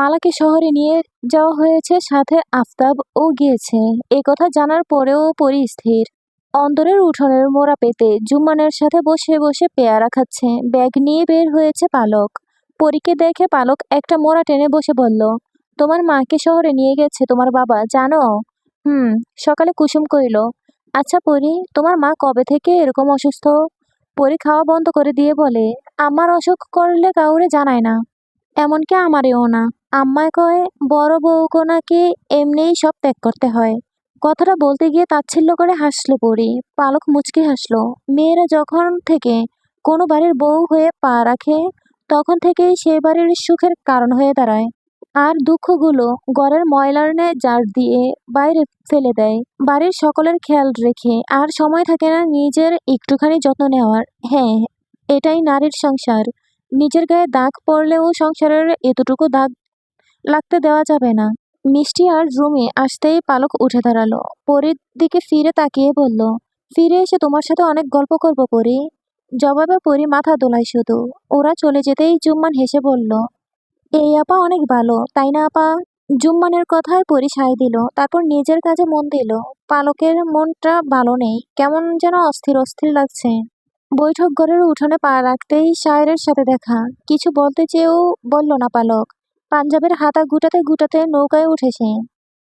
মালাকে শহরে নিয়ে যাওয়া হয়েছে, সাথে আফতাবও গিয়েছে। কথা জানার পরেও পরি স্থির। অন্দরের উঠোনের মোড়া পেতে জুম্মানের সাথে বসে বসে পেয়ারা খাচ্ছে। ব্যাগ নিয়ে বের হয়েছে পালক। পরীকে দেখে পালক একটা মোড়া টেনে বসে বলল, তোমার মাকে শহরে নিয়ে গেছে তোমার বাবা, জানো? হুম। সকালে কুসুম কইল। আচ্ছা পরি, তোমার মা কবে থেকে এরকম অসুস্থ? পরি খাওয়া বন্ধ করে দিয়ে বলে, আমার অসুখ করলে কাউরে জানায় না, এমনকি আমারেও না। আম্মায় কয়, বড় বউকে নাকি এমনিই সব ত্যাগ করতে হয়। কথাটা বলতে গিয়ে তাচ্ছিল্য করে হাসলো পরি। পালক মুচকি হাসলো। মেয়েরা যখন থেকে কোনো বাড়ির বউ হয়ে পা রাখে, তখন থেকেই সে বাড়ির সুখের কারণ হয়ে দাঁড়ায়। আর দুঃখগুলো ঘরের ময়লার ন্যায় ঝাড় দিয়ে বাইরে ফেলে দেয়, বাড়ির সকলের খেয়াল রেখে। আর সময় থাকে না নিজের একটুখানি যত্ন নেওয়ার। হ্যাঁ, এটাই নারীর সংসার। নিজের গায়ে দাগ পড়লেও সংসারের এতটুকু দাগ লাগতে দেওয়া যাবে না। মিষ্টি আর রুমে আসতেই পালক উঠে দাঁড়ালো। পরীর দিকে ফিরে তাকিয়ে বলল, ফিরে এসে তোমার সাথে অনেক গল্প করব পরি। জবাবে পরি মাথা দোলায় শুধু। ওরা চলে যেতেই জুম্মান হেসে বলল, এই আপা অনেক ভালো, তাই না আপা? জুম্মানের কথায় পরি সায় দিল, তারপর নিজের কাজে মন দিল। পালকের মনটা ভালো নেই, কেমন যেন অস্থির অস্থির লাগছে। বৈঠক ঘরের উঠোনে পা রাখতেই শায়েরের সাথে দেখা। কিছু বলতে চেয়েও বলল না পালক। পাঞ্জাবের হাতা গুটাতে গুটাতে নৌকায় উঠেছে।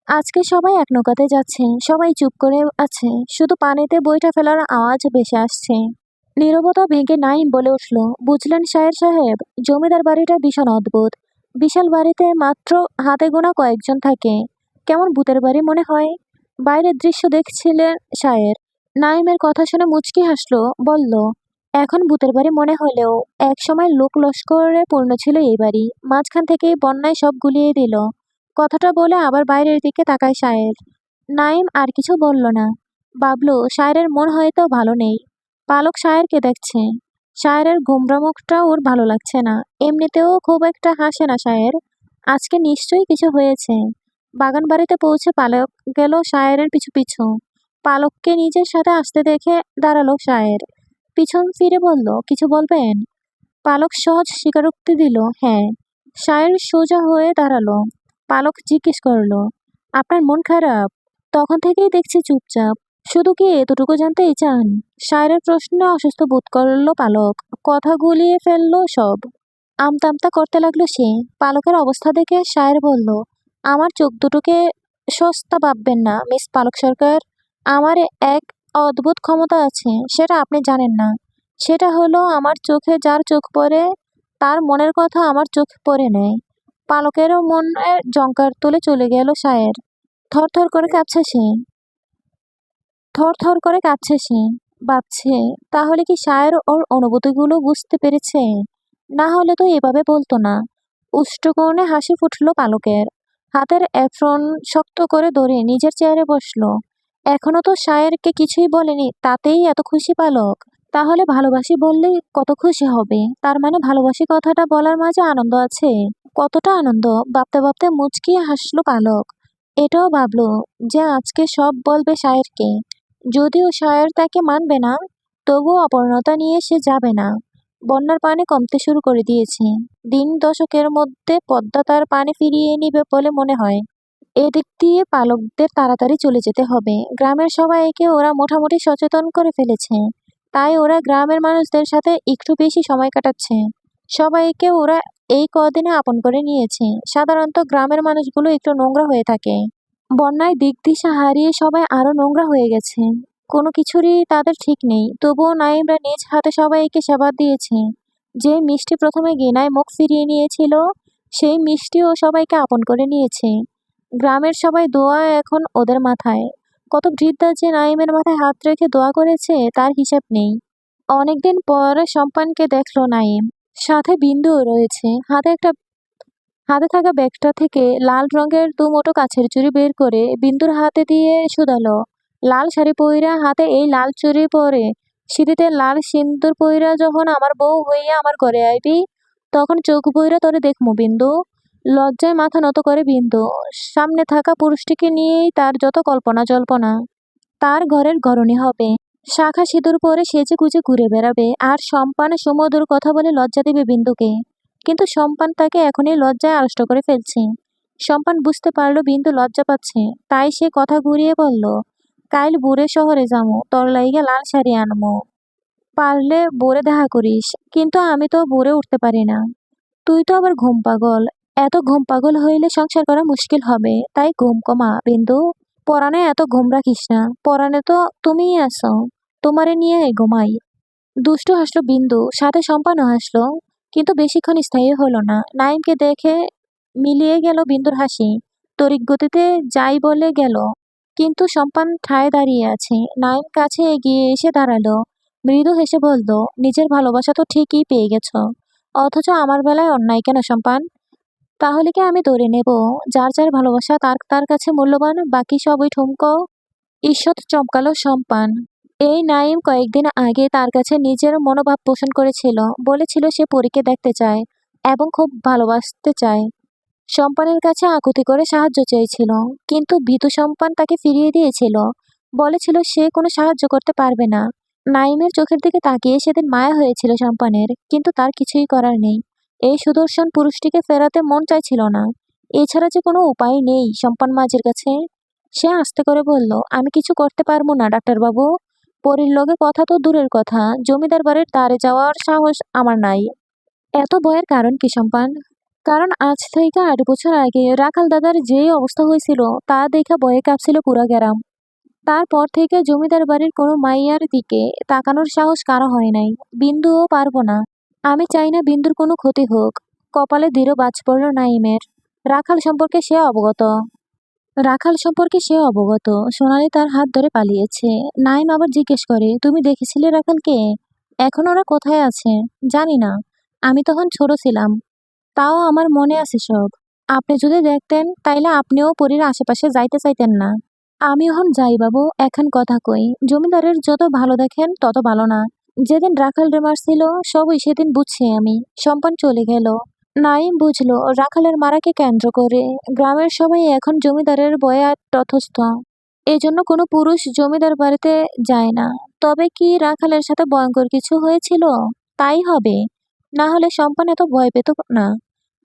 আজকে সবাই এক নৌকাতে যাচ্ছে, সবাই চুপ করে আছে, শুধু পানিতে বইটা ফেলার আওয়াজ ভেসে আসছে। নীরবতা ভেঙে নাইম বলে উঠল, বুঝলেন শায়ের সাহেব, জমিদার বাড়িটা ভীষণ অদ্ভুত। বিশাল বাড়িতে মাত্র হাতে গোনা কয়েকজন থাকে, কেমন ভূতের বাড়ি মনে হয়। বাইরের দৃশ্য দেখছিলেন শায়ের। নাইমের কথা শুনে মুচকি হাসলো, বলল, এখন ভূতের বাড়ি মনে হলেও এক সময় লোক লস্করে পূর্ণ ছিল এই বাড়ি। মাঝখান থেকেই বন্যায় সব গুলিয়ে দিল। কথাটা বলে আবার বাইরের দিকে তাকায় শায়ের। নাইম আর কিছু বলল না। বাবলু, শায়েরের মন হয়তো ভালো নেই। পালক শায়েরকে দেখছে। শায়েরের গোমরা মুখটা ওর ভালো লাগছে না। এমনিতেও খুব একটা হাসে না শায়ের। আজকে নিশ্চয়ই কিছু হয়েছে। বাগান বাড়িতে পৌঁছে পালক গেল শায়েরের পিছু পিছু। পালককে নিজের সাথে আসতে দেখে দাঁড়ালো শায়ের। পিছন ফিরে বলল, কিছু বলবেন? পালক সহজ স্বীকারোক্তি দিল, হ্যাঁ। শায়ের সোজা হয়ে দাঁড়ালো। পালক জিজ্ঞেস করলো, আপনার মন খারাপ? তখন থেকেই দেখছি চুপচাপ। শুধু কি এতটুকু জানতেই চান? শায়েরের প্রশ্নে অসুস্থ বোধ করলো পালক। কথা গুলিয়ে ফেললো সব। আমতা আমতা করতে লাগলো সে। পালকের অবস্থা দেখে শায়ের বলল, আমার চোখ দুটোকে সস্তা ভাববেন না মিস পালক সরকার। আমার এক অদ্ভুত ক্ষমতা আছে, সেটা আপনি জানেন না। সেটা হলো আমার চোখে যার চোখ পড়ে, তার মনের কথা আমার চোখ পড়ে নেয়। পালকেরও মনে জঙ্কার তুলে চলে গেল শায়ের। থরথর করে কাঁপছে সে। থরথর করে কাঁপছে সে। ভাবছে, তাহলে কি শায়ের ওর অনুভূতিগুলো বুঝতে পেরেছে? না হলে তো এভাবে বলতো না। উষ্টকর্ণে হাসি ফুটলো পালকের। হাতের এপ্রন শক্ত করে ধরে নিজের চেয়ারে বসলো। এখনো তো শায়েরকে কিছুই বলেনি, তাতেই এত খুশি পালক। তাহলে ভালোবাসি বললেই কত খুশি হবে। তার মানে ভালোবাসি কথাটা বলার মাঝে আনন্দ আছে। কতটা আনন্দ! ভাবতে ভাবতে মুচকিয়ে হাসলো পালক। এটাও ভাবলো যে আজকে সব বলবে শায়েরকে। যদিও শায়ের তাকে মানবে না, তবুও অপর্ণতা নিয়ে সে যাবে না। বন্যার পানি কমতে শুরু করে দিয়েছে। দিন দশকের মধ্যে পদ্মা তার পানি ফিরিয়ে নিবে বলে মনে হয়। এদিক দিয়ে পালকদের তাড়াতাড়ি চলে যেতে হবে। গ্রামের সবাইকে ওরা মোটামুটি সচেতন করে ফেলেছে। তাই ওরা গ্রামের মানুষদের সাথে একটু বেশি সময় কাটাচ্ছে। সবাইকে ওরা এই কদিনে আপন করে নিয়েছে। সাধারণত গ্রামের মানুষগুলো একটু নোংরা হয়ে থাকে। বন্যায় দিক দিশা হারিয়ে সবাই আরো নোংরা হয়ে গেছে। কোনো কিছুরই তাদের ঠিক নেই। তবুও নাইমরা নিজ হাতে সবাইকে সেবা দিয়েছে। যে মিষ্টি প্রথমে ঘৃণায় মুখ ফিরিয়ে নিয়েছিল, সেই মিষ্টিও সবাইকে আপন করে নিয়েছে। গ্রামের সবাই দোয়া এখন ওদের মাথায়। কত বৃদ্ধা যে নাইমের মাথায় হাত রেখে দোয়া করেছে তার হিসাব নেই। অনেকদিন পরে সম্পানকে দেখলো নাইম। সাথে বিন্দুও রয়েছে। হাতে থাকা ব্যাগটা থেকে লাল রঙের দুমুঠো কাছের চুড়ি বের করে বিন্দুর হাতে দিয়ে শুধালো, লাল শাড়ি পইরা হাতে এই লাল চুড়ি পরে সিঁড়িতে লাল সিন্দুর পইরা যখন আমার বউ হইয়া আমার ঘরে আইবি, তখন চোখ বইরা তোরে দেখমু বিন্দু। লজ্জায় মাথা নত করে বিন্দু। সামনে থাকা পুরুষটিকে নিয়েই তার যত কল্পনা জল্পনা। তার ঘরের ঘরণী হবে, শাখা সিঁদুর পরে সেজে গুজে ঘুরে বেড়াবে, আর সম্পান সুমধুর কথা বলে লজ্জা দিবে বিন্দুকে। কিন্তু সম্পান তাকে এখনই লজ্জায় আড়ষ্ট করে ফেলছে। সম্পান বুঝতে পারল বিন্দু লজ্জা পাচ্ছে, তাই সে কথা ঘুরিয়ে বলল, কাইল বুড়ে শহরে যামু, তোর লাইগা লাল শাড়ি আনমু, পারলে বোরে দেখা করিস। কিন্তু আমি তো বোরে উঠতে পারি না। তুই তো আবার ঘুম পাগল। এত ঘুম পাগল হইলে সংসার করা মুশকিল হবে, তাই ঘুম কমা বিন্দু। পরাণে এত ঘুম রাখিস না, পরাণে তো তুমিই আছো, তোমারে নিয়ে ঘুমাই। দুষ্টু হাসলো বিন্দু, সাথে সম্পানও হাসলো, কিন্তু বেশিক্ষণ স্থায়ী হলো না। নাইমকে দেখে মিলিয়ে গেল বিন্দুর হাসি, তড়িৎ গতিতে যাই বলে গেল, কিন্তু সম্পান ঠায় দাঁড়িয়ে আছে। নাইম কাছে এগিয়ে এসে দাঁড়ালো, মৃদু হেসে বলল, নিজের ভালোবাসা তো ঠিকই পেয়ে গেছো, অথচ আমার বেলায় অন্যায় কেন সম্পান? তাহলে কি আমি ধরে নেব যার যার ভালোবাসা তার তার কাছে মূল্যবান, বাকি সবই ঠুমকো? ঈষৎ চমকালো সম্পান। এই নাইম কয়েকদিন আগে তার কাছে নিজের মনোভাব পোষণ করেছিল, বলেছিল সে পরীকে দেখতে চায় এবং খুব ভালোবাসতে চায়। সম্পানের কাছে আকুতি করে সাহায্য চেয়েছিল, কিন্তু ভীতু সম্পান তাকে ফিরিয়ে দিয়েছিল, বলেছিল সে কোনো সাহায্য করতে পারবে না। নাইমের চোখের দিকে তাকিয়ে সেদিন মায়া হয়েছিল সম্পানের, কিন্তু তার কিছুই করার নেই। এই সুদর্শন পুরুষটিকে ফেরাতে মন চাইছিল না। এছাড়া যে কোনো উপায় নেই সম্পান মাঝির কাছে। সে আস্তে করে বলল, আমি কিছু করতে পারবো না ডাক্তারবাবু। পরীর লগে কথা তো দূরের কথা, জমিদার বাড়ির দ্বারে যাওয়ার সাহস আমার নাই। এত ভয়ের কারণ কি সম্পান? কারণ আজ থেকে ৮ বছর আগে রাখাল দাদার যে অবস্থা হয়েছিল তা দেখে ভয়ে কাঁপছিল পুরা গ্রাম। তারপর থেকে জমিদার বাড়ির কোনো মাইয়ার দিকে তাকানোর সাহস কারো হয় নাই। বিন্দুও পারবো না। আমি চাই না বিন্দুর কোনো ক্ষতি হোক। কপালে দৃঢ় বাজ পড়ল নাইমের। রাখাল সম্পর্কে সে অবগত। সোনালি তার হাত ধরে পালিয়েছে। নাইম আবার জিজ্ঞেস করে, তুমি দেখেছিলে রাখালকে? এখন ওরা কোথায় আছে? জানি না, আমি তখন ছোট ছিলাম। তাও আমার মনে আছে সব। আপনি যদি দেখতেন তাইলে আপনিও পরীর আশেপাশে যাইতে চাইতেন না। আমি এখন যাই বাবু, এখন কথা কই। জমিদারের যত ভালো দেখেন তত ভালো না। যেদিন রাখাল রে মারছিল সবই সেদিন বুঝছি আমি। সম্পান চলে গেল। নাইম বুঝলো রাখালের মারাকে কেন্দ্র করে গ্রামের সবাই এখন জমিদারের ভয়ে তটস্থ। এজন্য কোনো পুরুষ জমিদার বাড়িতে যায় না। তবে কি রাখালের সাথে ভয়ঙ্কর কিছু হয়েছিল? তাই হবে। না হলে সম্পান এত ভয় পেত না।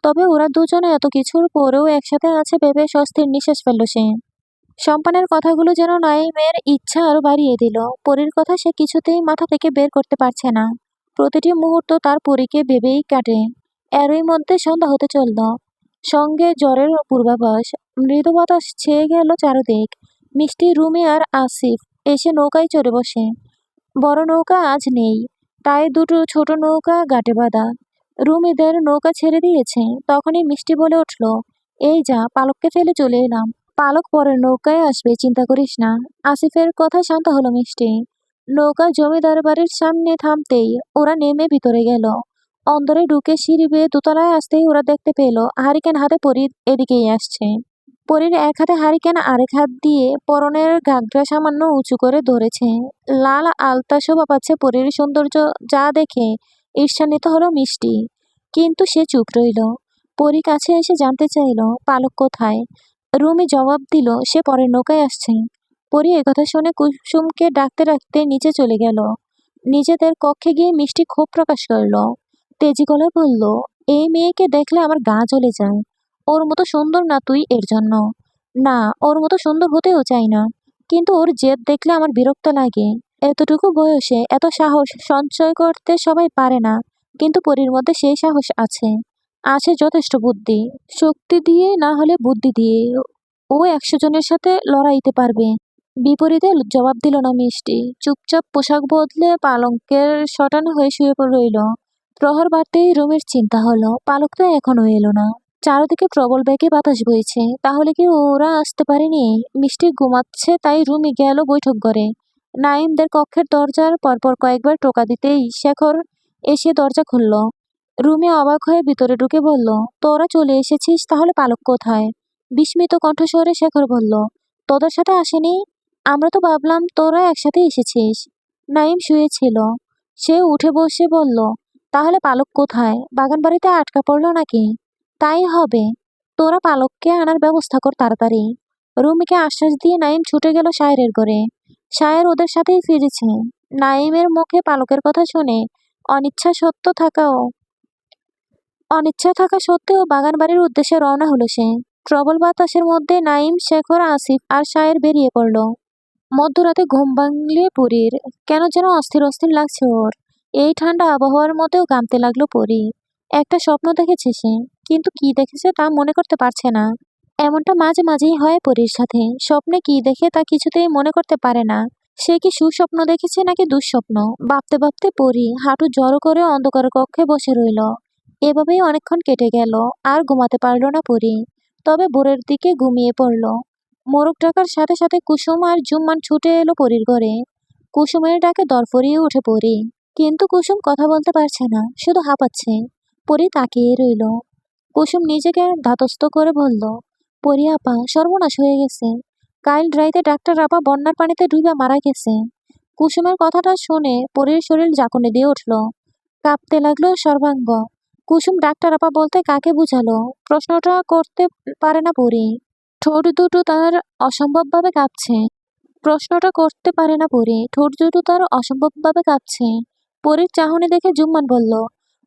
তবে ওরা দুজনে এত কিছুর পরেও একসাথে আছে ভেবে স্বস্তির নিঃশ্বাস ফেলল সে। সম্পানের কথাগুলো যেন নাইমের ইচ্ছা আরো বাড়িয়ে দিল। পরীর কথা সে কিছুতেই মাথা থেকে বের করতে পারছে না। প্রতিটি মুহূর্ত তার পরীকে ভেবেই কাটে। এরই মধ্যে সন্ধ্যা হতে চলল, সঙ্গে জ্বরের পূর্বাভাস। মৃদু বাতাস ছেয়ে গেল চারদিক। মিষ্টি, রুমি আর আসিফ এসে নৌকায় চড়ে বসে। বড় নৌকা আজ নেই, তাই দুটো ছোট নৌকা ঘাটে বাঁধা। রুমিদের নৌকা ছেড়ে দিয়েছে। তখনই মিষ্টি বলে উঠল, এই যা, পালককে ফেলে চলে এলাম। পালক পরের নৌকায় আসবে, চিন্তা করিস না। আসিফের কথা শান্ত হলো মিষ্টি। নৌকা জমিদার বাড়ির সামনে থামতেই ওরা নেমে ভিতরে গেল। অন্দরে ঢুকে সিঁড়ি বেয়ে দোতলায় আসতেই ওরা দেখতে পেল হারিকেন হাতে পরীর এদিকেই আসছে। পরীর এক হাতে হারিকেন, আরেক হাত দিয়ে পরনের ঘাগরা সামান্য উঁচু করে ধরেছে। লাল আলতা শোভা পাচ্ছে পরীর সৌন্দর্য, যা দেখে ঈর্ষান্বিত হলো মিষ্টি। কিন্তু সে চুপ রইল। পরী কাছে এসে জানতে চাইল পালক কোথায়। রুমি জবাব দিল সে পরের নৌকায় আসছে। পরী একথা শুনে কুসুমকে ডাকতে ডাকতে নিচে চলে গেল। নিজেদের কক্ষে গিয়ে মিষ্টি ক্ষোভ প্রকাশ করলো। তেজি গলায় বলল, এই মেয়েকে দেখলে আমার গা জ্বলে যায়। ওর মতো সুন্দর না তুই এর জন্য। না, ওর মতো সুন্দর হতেও চাই না। কিন্তু ওর জেদ দেখলে আমার বিরক্ত লাগে। এতটুকু বয়সে এত সাহস সঞ্চয় করতে সবাই পারে না, কিন্তু পরীর মধ্যে সেই সাহস আছে। আছে যথেষ্ট বুদ্ধি। শক্তি দিয়ে না হলে বুদ্ধি দিয়ে ও ১০০ জনের সাথে লড়াইতে পারবে। বিপরীতে জবাব দিল না মিষ্টি। চুপচাপ পোশাক বদলে পালঙ্কের শটান হয়ে শুয়ে রইল। প্রহর বাড়তেই রুমির চিন্তা হলো, পালক তো এখনো এলো না। চারদিকে প্রবল বেগে বাতাস বইছে, তাহলে কি ওরা আসতে পারেনি? মিষ্টি ঘুমাচ্ছে, তাই রুমি গেল বৈঠক ঘরে। নাইমদের কক্ষের দরজার পরপর কয়েকবার টোকা দিতেই শেখর এসে দরজা খুলল। রুমি অবাক হয়ে ভিতরে ঢুকে বলল, তোরা চলে এসেছিস, তাহলে পালক কোথায়? বিস্মিত কণ্ঠস্বরে শেখর বলল, তোদের সাথে আসেনি? আমরা তো ভাবলাম তোরা একসাথে এসেছিস। নাইম শুয়েছিল। সে উঠে বসে বলল, তাহলে পালক কোথায়? বাগান বাড়িতে আটকা পড়লো নাকি? তাই হবে। তোরা পালককে আনার ব্যবস্থা কর তাড়াতাড়ি। রুমিকে আশ্বাস দিয়ে নাইম ছুটে গেল শায়েরের ঘরে। শায়ের ওদের সাথেই ফিরেছে। নাইমের মুখে পালকের কথা শুনে অনিচ্ছা সত্ত্বেও থাকাও অনিচ্ছা থাকা সত্ত্বেও বাগান বাড়ির উদ্দেশ্যে রওনা হলো সে। প্রবল বাতাসের মধ্যে নাইম, শেখর, আসিফ আর শায়ের বেরিয়ে পড়ল। মধ্যরাতে ঘুম ভাঙলে পরীর। কেন যেন অস্থির অস্থির লাগছে ওর। এই ঠান্ডা আবহাওয়ার মধ্যেও ঘামতে লাগলো পরী। একটা স্বপ্ন দেখেছে সে, কিন্তু কি দেখেছে তা মনে করতে পারছে না। এমনটা মাঝে মাঝেই হয় পরীর সাথে। স্বপ্নে কি দেখে তা কিছুতেই মনে করতে পারে না। সে কি সুস্বপ্ন দেখেছে নাকি দুঃস্বপ্ন? ভাবতে ভাবতে পরী হাঁটু জড়ো করে অন্ধকার কক্ষে বসে রইল। এভাবেই অনেকক্ষণ কেটে গেল। আর ঘুমাতে পারল না পরী। তবে ভোরের দিকে ঘুমিয়ে পড়ল। মোরগ ডাকার সাথে সাথে কুসুম আর জুম্মান ছুটে এলো পরীর ঘরে। কুসুমের ডাকে দরফরিয়ে উঠে পরী। কিন্তু কুসুম কথা বলতে পারছে না, শুধু হাঁপাচ্ছে। পরী তাকিয়ে রইল। কুসুম নিজেকে ধাতস্থ করে বলল, পরী আপা, সর্বনাশ হয়ে গেছে। কাল রাইতে ডাক্তার আপা বন্যার পানিতে ডুবে মারা গেছে। কুসুমের কথাটা শুনে পরীর শরীর ঝাঁকুনি দিয়ে উঠল। কাঁপতে লাগলো সর্বাঙ্গ। কুসুম ডাক্তার আপা বলতে কাকে বুঝালো? প্রশ্নটা করতে পারে না পরী। ঠোঁট দুটো তার অসম্ভবভাবে কাঁপছে। প্রশ্নটা করতে পারে না পরী। ঠোঁট দুটো তার অসম্ভবভাবে কাঁপছে। পরীর চাহনি দেখে জুম্মান বলল,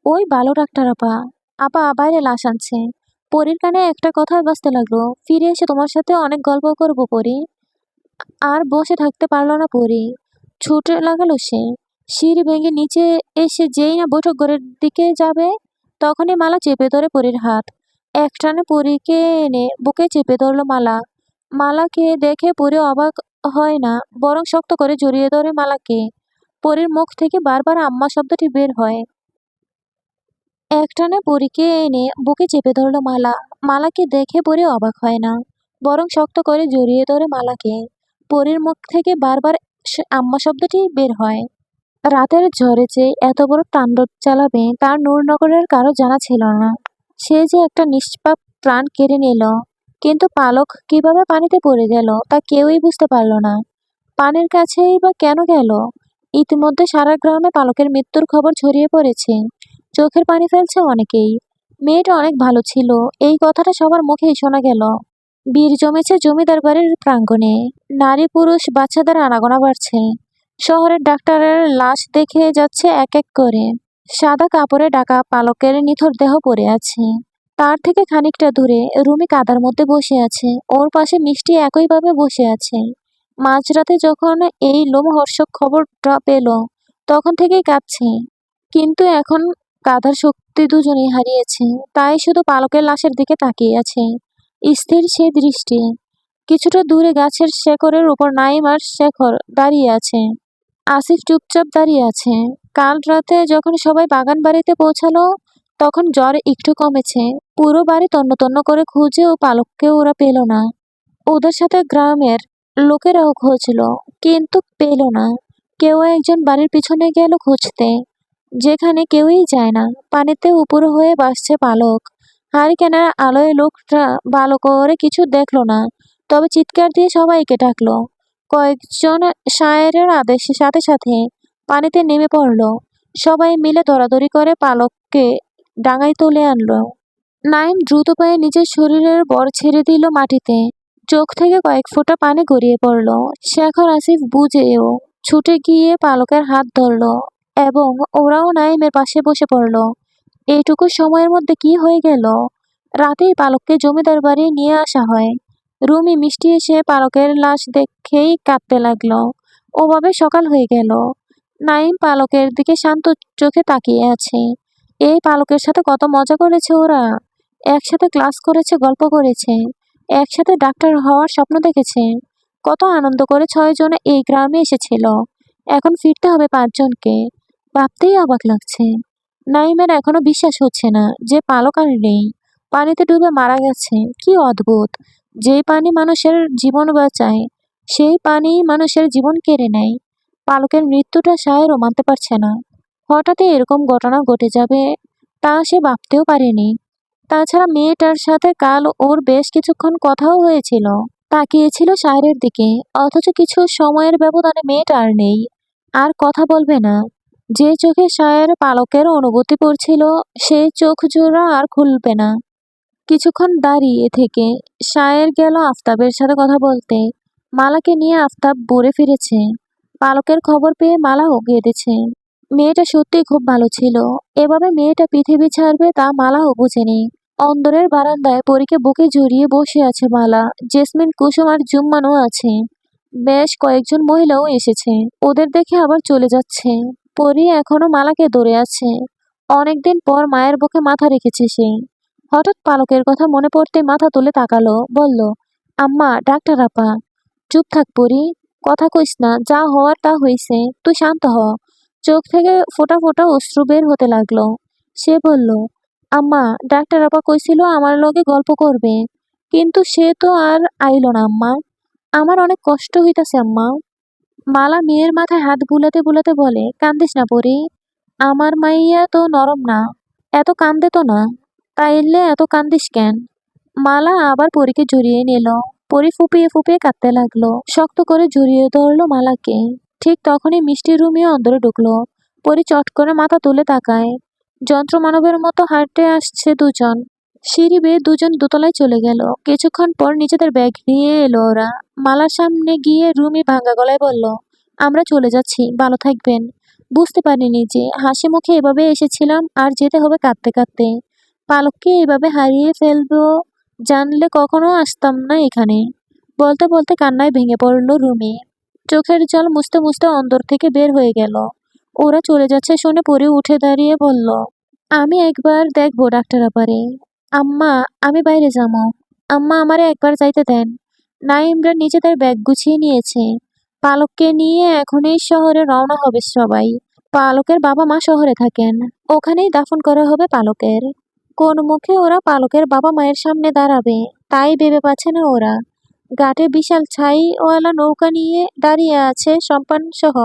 ওই ভালো ডাক্তার আপা। আপা বাইরে লাশ আনছে। পরীর কানে একটা কথা বাজতে লাগলো, ফিরে এসে তোমার সাথে অনেক গল্প করবো পরী। আর বসে থাকতে পারল না পরী। ছুটে লাগালো সে। সিঁড়ি ভেঙে নিচে এসে যেই না বৈঠক ঘরের দিকে যাবে, তখনই মালা চেপে ধরে পরীর হাত। একটানে পরীকে এনে বুকে চেপে ধরল মালা। মালাকে দেখে পরী অবাক হয় না, বরং শক্ত করে জড়িয়ে ধরে মালাকে। পরীর মুখ থেকে বারবার আম্মা শব্দটি বের হয়। একটানে পরীকে এনে বুকে চেপে ধরল মালা। মালাকে দেখে পরী অবাক হয় না, বরং শক্ত করে জড়িয়ে ধরে মালাকে। পরীর মুখ থেকে বারবার আম্মা শব্দটি বের হয়। রাতের ঝড়ে যে এত বড় তাণ্ডব চালাবে তার নূরনগরের কারো জানা ছিল না। সে যে একটা নিষ্পাপ প্রাণ কেড়ে নিল। কিন্তু পালক কিভাবে পানিতে পড়ে গেল তা কেউই বুঝতে পারল না। পানির কাছেই বা কেন গেল? ইতিমধ্যে সারা গ্রামে পালকের মৃত্যুর খবর ছড়িয়ে পড়েছে। চোখের পানি ফেলছে অনেকেই। মেয়েটা অনেক ভালো ছিল, এই কথাটা সবার মুখেই শোনা গেল। ভিড় জমেছে জমিদার বাড়ির প্রাঙ্গণে। নারী পুরুষ বাচ্চাদের আনাগোনা বাড়ছে। শহরের ডাক্তারের লাশ দেখে যাচ্ছে এক এক করে। সাদা কাপড়ে ঢাকা পালকের নিথর দেহ পড়ে আছে। তার থেকে খানিকটা দূরে রুমি কাদার মধ্যে বসে আছে। ওর পাশে মিষ্টি একইভাবে বসে আছে। মাঝরাতে যখন এই লোমহর্ষক খবরটা পেল, তখন থেকেই কাঁদছে। কিন্তু এখন কাঁদার শক্তি দুজনেই হারিয়েছে। তাই শুধু পালকের লাশের দিকে তাকিয়ে আছে। স্থির সে দৃষ্টি। কিছুটা দূরে গাছের শেকড়ের উপর নাইম আর শেখর দাঁড়িয়ে আছে। আসিফ চুপচাপ দাঁড়িয়ে আছে। কাল রাতে যখন সবাই বাগান বাড়িতে পৌঁছালো, তখন জ্বর একটু কমেছে। পুরো বাড়ি তন্ন তন্ন করে খুঁজেও পালককে ওরা পেল না। ওদের সাথে গ্রামের লোকেরাও খুঁজলো, কিন্তু পেল না। কেউ একজন বাড়ির পিছনে গেল খুঁজতে, যেখানে কেউই যায় না। পানিতে উপর হয়ে ভাসছে পালক। হারিকেনের আলোয় লোকটা ভালো করে কিছু দেখলো না, তবে চিৎকার দিয়ে সবাইকে ডাকলো। কয়েকজন শায়েরের আদেশের সাথে সাথে পানিতে নেমে পড়লো। সবাই মিলে দরাদরি করে পালককে ডাঙায় তুলে আনলো। নাইম দ্রুত পায়ে নিজের শরীরের ভর ছেড়ে দিল মাটিতে। চোখ থেকে কয়েক ফোঁটা পানি গড়িয়ে পড়ল। শেখর আসিফ বুঝেও ছুটে গিয়ে পালকের হাত ধরল এবং ওরাও নাইমের পাশে বসে পড়ল। এইটুকু সময়ের মধ্যে কি হয়ে গেল? রাতেই পালককে জমিদার বাড়ি নিয়ে আসা হয়। রুমি মিষ্টি এসে পালকের লাশ দেখেই কাঁদতে লাগলো। ওভাবে সকাল হয়ে গেল। নাইম পালকের দিকে শান্ত চোখে তাকিয়ে আছে। এই পালকের সাথে কত মজা করেছে ওরা। একসাথে ক্লাস করেছে, গল্প করেছে, একসাথে ডাক্তার হওয়ার স্বপ্ন দেখেছে। কত আনন্দ করে 6 জন এই গ্রামে এসেছিল। এখন ফিরতে হবে 5 জনকে। ভাবতেই অবাক লাগছে। নাইমের এখনো বিশ্বাস হচ্ছে না যে পালক আর নেই। পানিতে ডুবে মারা গেছে। কি অদ্ভুত! যেই পানি মানুষের জীবন বাঁচায়, সেই পানি মানুষের জীবন কেড়ে নেয়। পালকের মৃত্যুটা শায়েরও মানতে পারছে না। হঠাৎ এরকম ঘটনা ঘটে যাবে তা সে ভাবতেও পারেনি। তাছাড়া মেয়েটার সাথে কাল ওর বেশ কিছুক্ষণ কথাও হয়েছিল। তাকিয়েছিল শায়েরের দিকে, অথচ কিছু সময়ের ব্যবধানে মেয়েটা আর নেই। আর কথা বলবে না। যে চোখে শায়ের পালকের অনুভূতি পড়ছিল, সেই চোখ জোড়া আর খুলবে না। কিছুক্ষণ দাঁড়িয়ে থেকে শায়ের গেল আফতাবের সাথে কথা বলতে। মালাকে নিয়ে আফতাব ঘুরে ফিরেছে। পালকের খবর পেয়ে মালাও কেঁদেছে। মেয়েটা সত্যিই খুব ভালো ছিল। এভাবে মেয়েটা পৃথিবী ছাড়বে তা মালাও বুঝেনি। অন্দরের বারান্দায় পরীকে বুকে জড়িয়ে বসে আছে মালা। জেসমিন, কুসুম আর জুম্মানও আছে। বেশ কয়েকজন মহিলাও এসেছে। ওদের দেখে আবার চলে যাচ্ছে। পরী এখনো মালাকে ধরে আছে। অনেকদিন পর মায়ের বুকে মাথা রেখেছে সে। হঠাৎ পালকের কথা মনে পড়তে মাথা তুলে তাকালো, বলল, আম্মা, ডাক্তার আপা। চুপ থাক পরী, কথা কইস না, যা হওয়ার তা হইছে, তুই শান্ত হ। চোখ থেকে ফোঁটা ফোঁটা অশ্রু বের হতে লাগলো। সে বলল, আম্মা, ডাক্তার আপা কইছিল আমার লগে গল্প করবে, কিন্তু সে তো আর আইলো না আম্মা। আমার অনেক কষ্ট হইতাছে আম্মা। মালা মেয়ের মাথায় হাত বুলাতে বুলাতে বলে, কান্দিস না পরী, আমার মাইয়া তো নরম না, এত কান্দে তো না, তাইলে এত কান্দিস কেন? মালা আবার পরীকে জড়িয়ে নিল। পরী ফুপিয়ে ফুপিয়ে কাঁদতে লাগলো, শক্ত করে জড়িয়ে ধরলো মালাকে। ঠিক তখনই মিষ্টি রুমিও অন্দরে ঢুকলো। পরী চট করে মাথা তুলে তাকায়। যন্ত্রমানবের মতো হাঁটতে আসছে দুজন। সিঁড়ি বেয়ে দুজন দোতলায় চলে গেল। কিছুক্ষণ পর নিজেদের ব্যাগ নিয়ে এলো ওরা। মালার সামনে গিয়ে রুমি ভাঙা গলায় বলল, আমরা চলে যাচ্ছি, ভালো থাকবেন। বুঝতে পারিনি যে হাসি মুখে এভাবে এসেছিলাম আর যেতে হবে কাঁদতে কাঁদতে। পালককে এভাবে হারিয়ে ফেলবো জানলে কখনো আসতাম না এখানে। বলতে বলতে কান্নায় ভেঙে পড়ল রুমি। চোখের জল মুছতে মুছতে অন্দর থেকে বের হয়ে গেল। ওরা চলে যাচ্ছে শুনে পরে উঠে দাঁড়িয়ে বলল, আমি একবার দেখবো ডাক্তার আপারে। আম্মা, আমি বাইরে যাবো। আম্মা, আমারে একবার যাইতে দেন। নাইমরা নিজেদের ব্যাগ গুছিয়ে নিয়েছে। পালককে নিয়ে এখনই শহরে রওনা হবে সবাই। পালকের বাবা মা শহরে থাকেন। ওখানেই দাফন করা হবে পালকের। কোন মুখে ওরা পালকের বাবা মায়ের সামনে দাঁড়াবে তাই ভেবে পাচ্ছে না ওরা। ঘাটে বিশাল ছাইওয়ালা নৌকা নিয়ে দাঁড়িয়ে আছে সম্পান সহ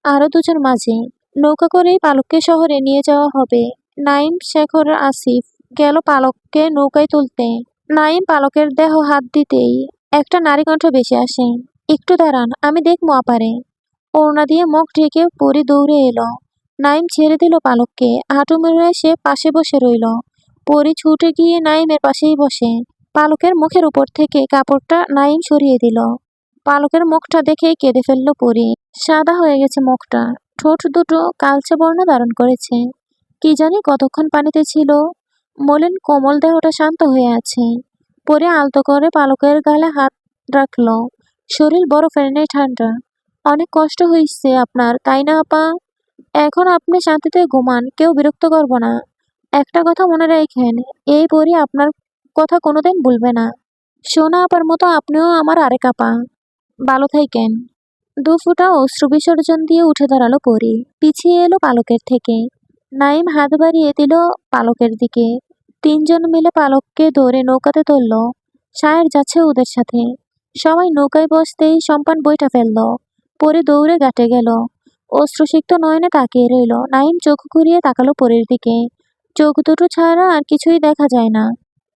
আরো দুজন মাঝি। নৌকা করেই পালককে শহরে নিয়ে যাওয়া হবে। নাইম, শেখর, আসিফ গেল পালককে নৌকায় তুলতে। নাইম পালকের দেহ হাত দিতেই একটা নারী কণ্ঠ ভেসে আসে, একটু দাঁড়ান, আমি দেখবো আপারে। ওড়না দিয়ে মুখ ঢেকে পরি দৌড়ে এলো। নাইম ছেড়ে দিল পালককে, হাঁটু মুড়ে সে পাশে বসে রইল। পরি ছুটে গিয়ে নাইমের পাশেই বসে। পালকের মুখের উপর থেকে কাপড়টা নাইম সরিয়ে দিল। পালকের মুখটা দেখে কেঁদে ফেলল পরি। সাদা হয়ে গেছে মুখটা, ঠোঁট দুটো কালচে বর্ণ ধারণ করেছে। কি জানি কতক্ষণ পানিতে ছিল। মলিন কোমল দেহটা শান্ত হয়ে আছে। পরে আলতো করে পালকের গালে হাত রাখলো। শরীর বরফের ন্যায় ঠান্ডা। অনেক কষ্ট হয়েছে আপনার, তাই না আপা? এখন আপনি শান্তিতে ঘুমান, কেউ বিরক্ত করব না। একটা কথা মনে রাখেন, এই পরি আপনার কথা কোনোদিন ভুলবে না। সোনা আপার মতো আপনিও আমার আরেক আপা। ভালো থাইকেন। দু ফোঁটা অশ্রু বিসর্জন দিয়ে উঠে দাঁড়ালো পরি। পিছিয়ে এলো পালকের থেকে। নাইম হাত বাড়িয়ে দিল পালকের দিকে। তিনজন মিলে পালককে ধরে নৌকাতে তুলল। সায়ের যাচ্ছে ওদের সাথে। সবাই নৌকায় বসতেই সম্পান বইটা ফেলল। পরে দৌড়ে ঘাটে গেল। অশ্রুসিক্ত নয়নে তাকিয়ে রইল। নাইম চোখ ঘুরিয়ে তাকালো পরের দিকে। চোখ দুটো ছাড়া আর কিছুই দেখা যায় না।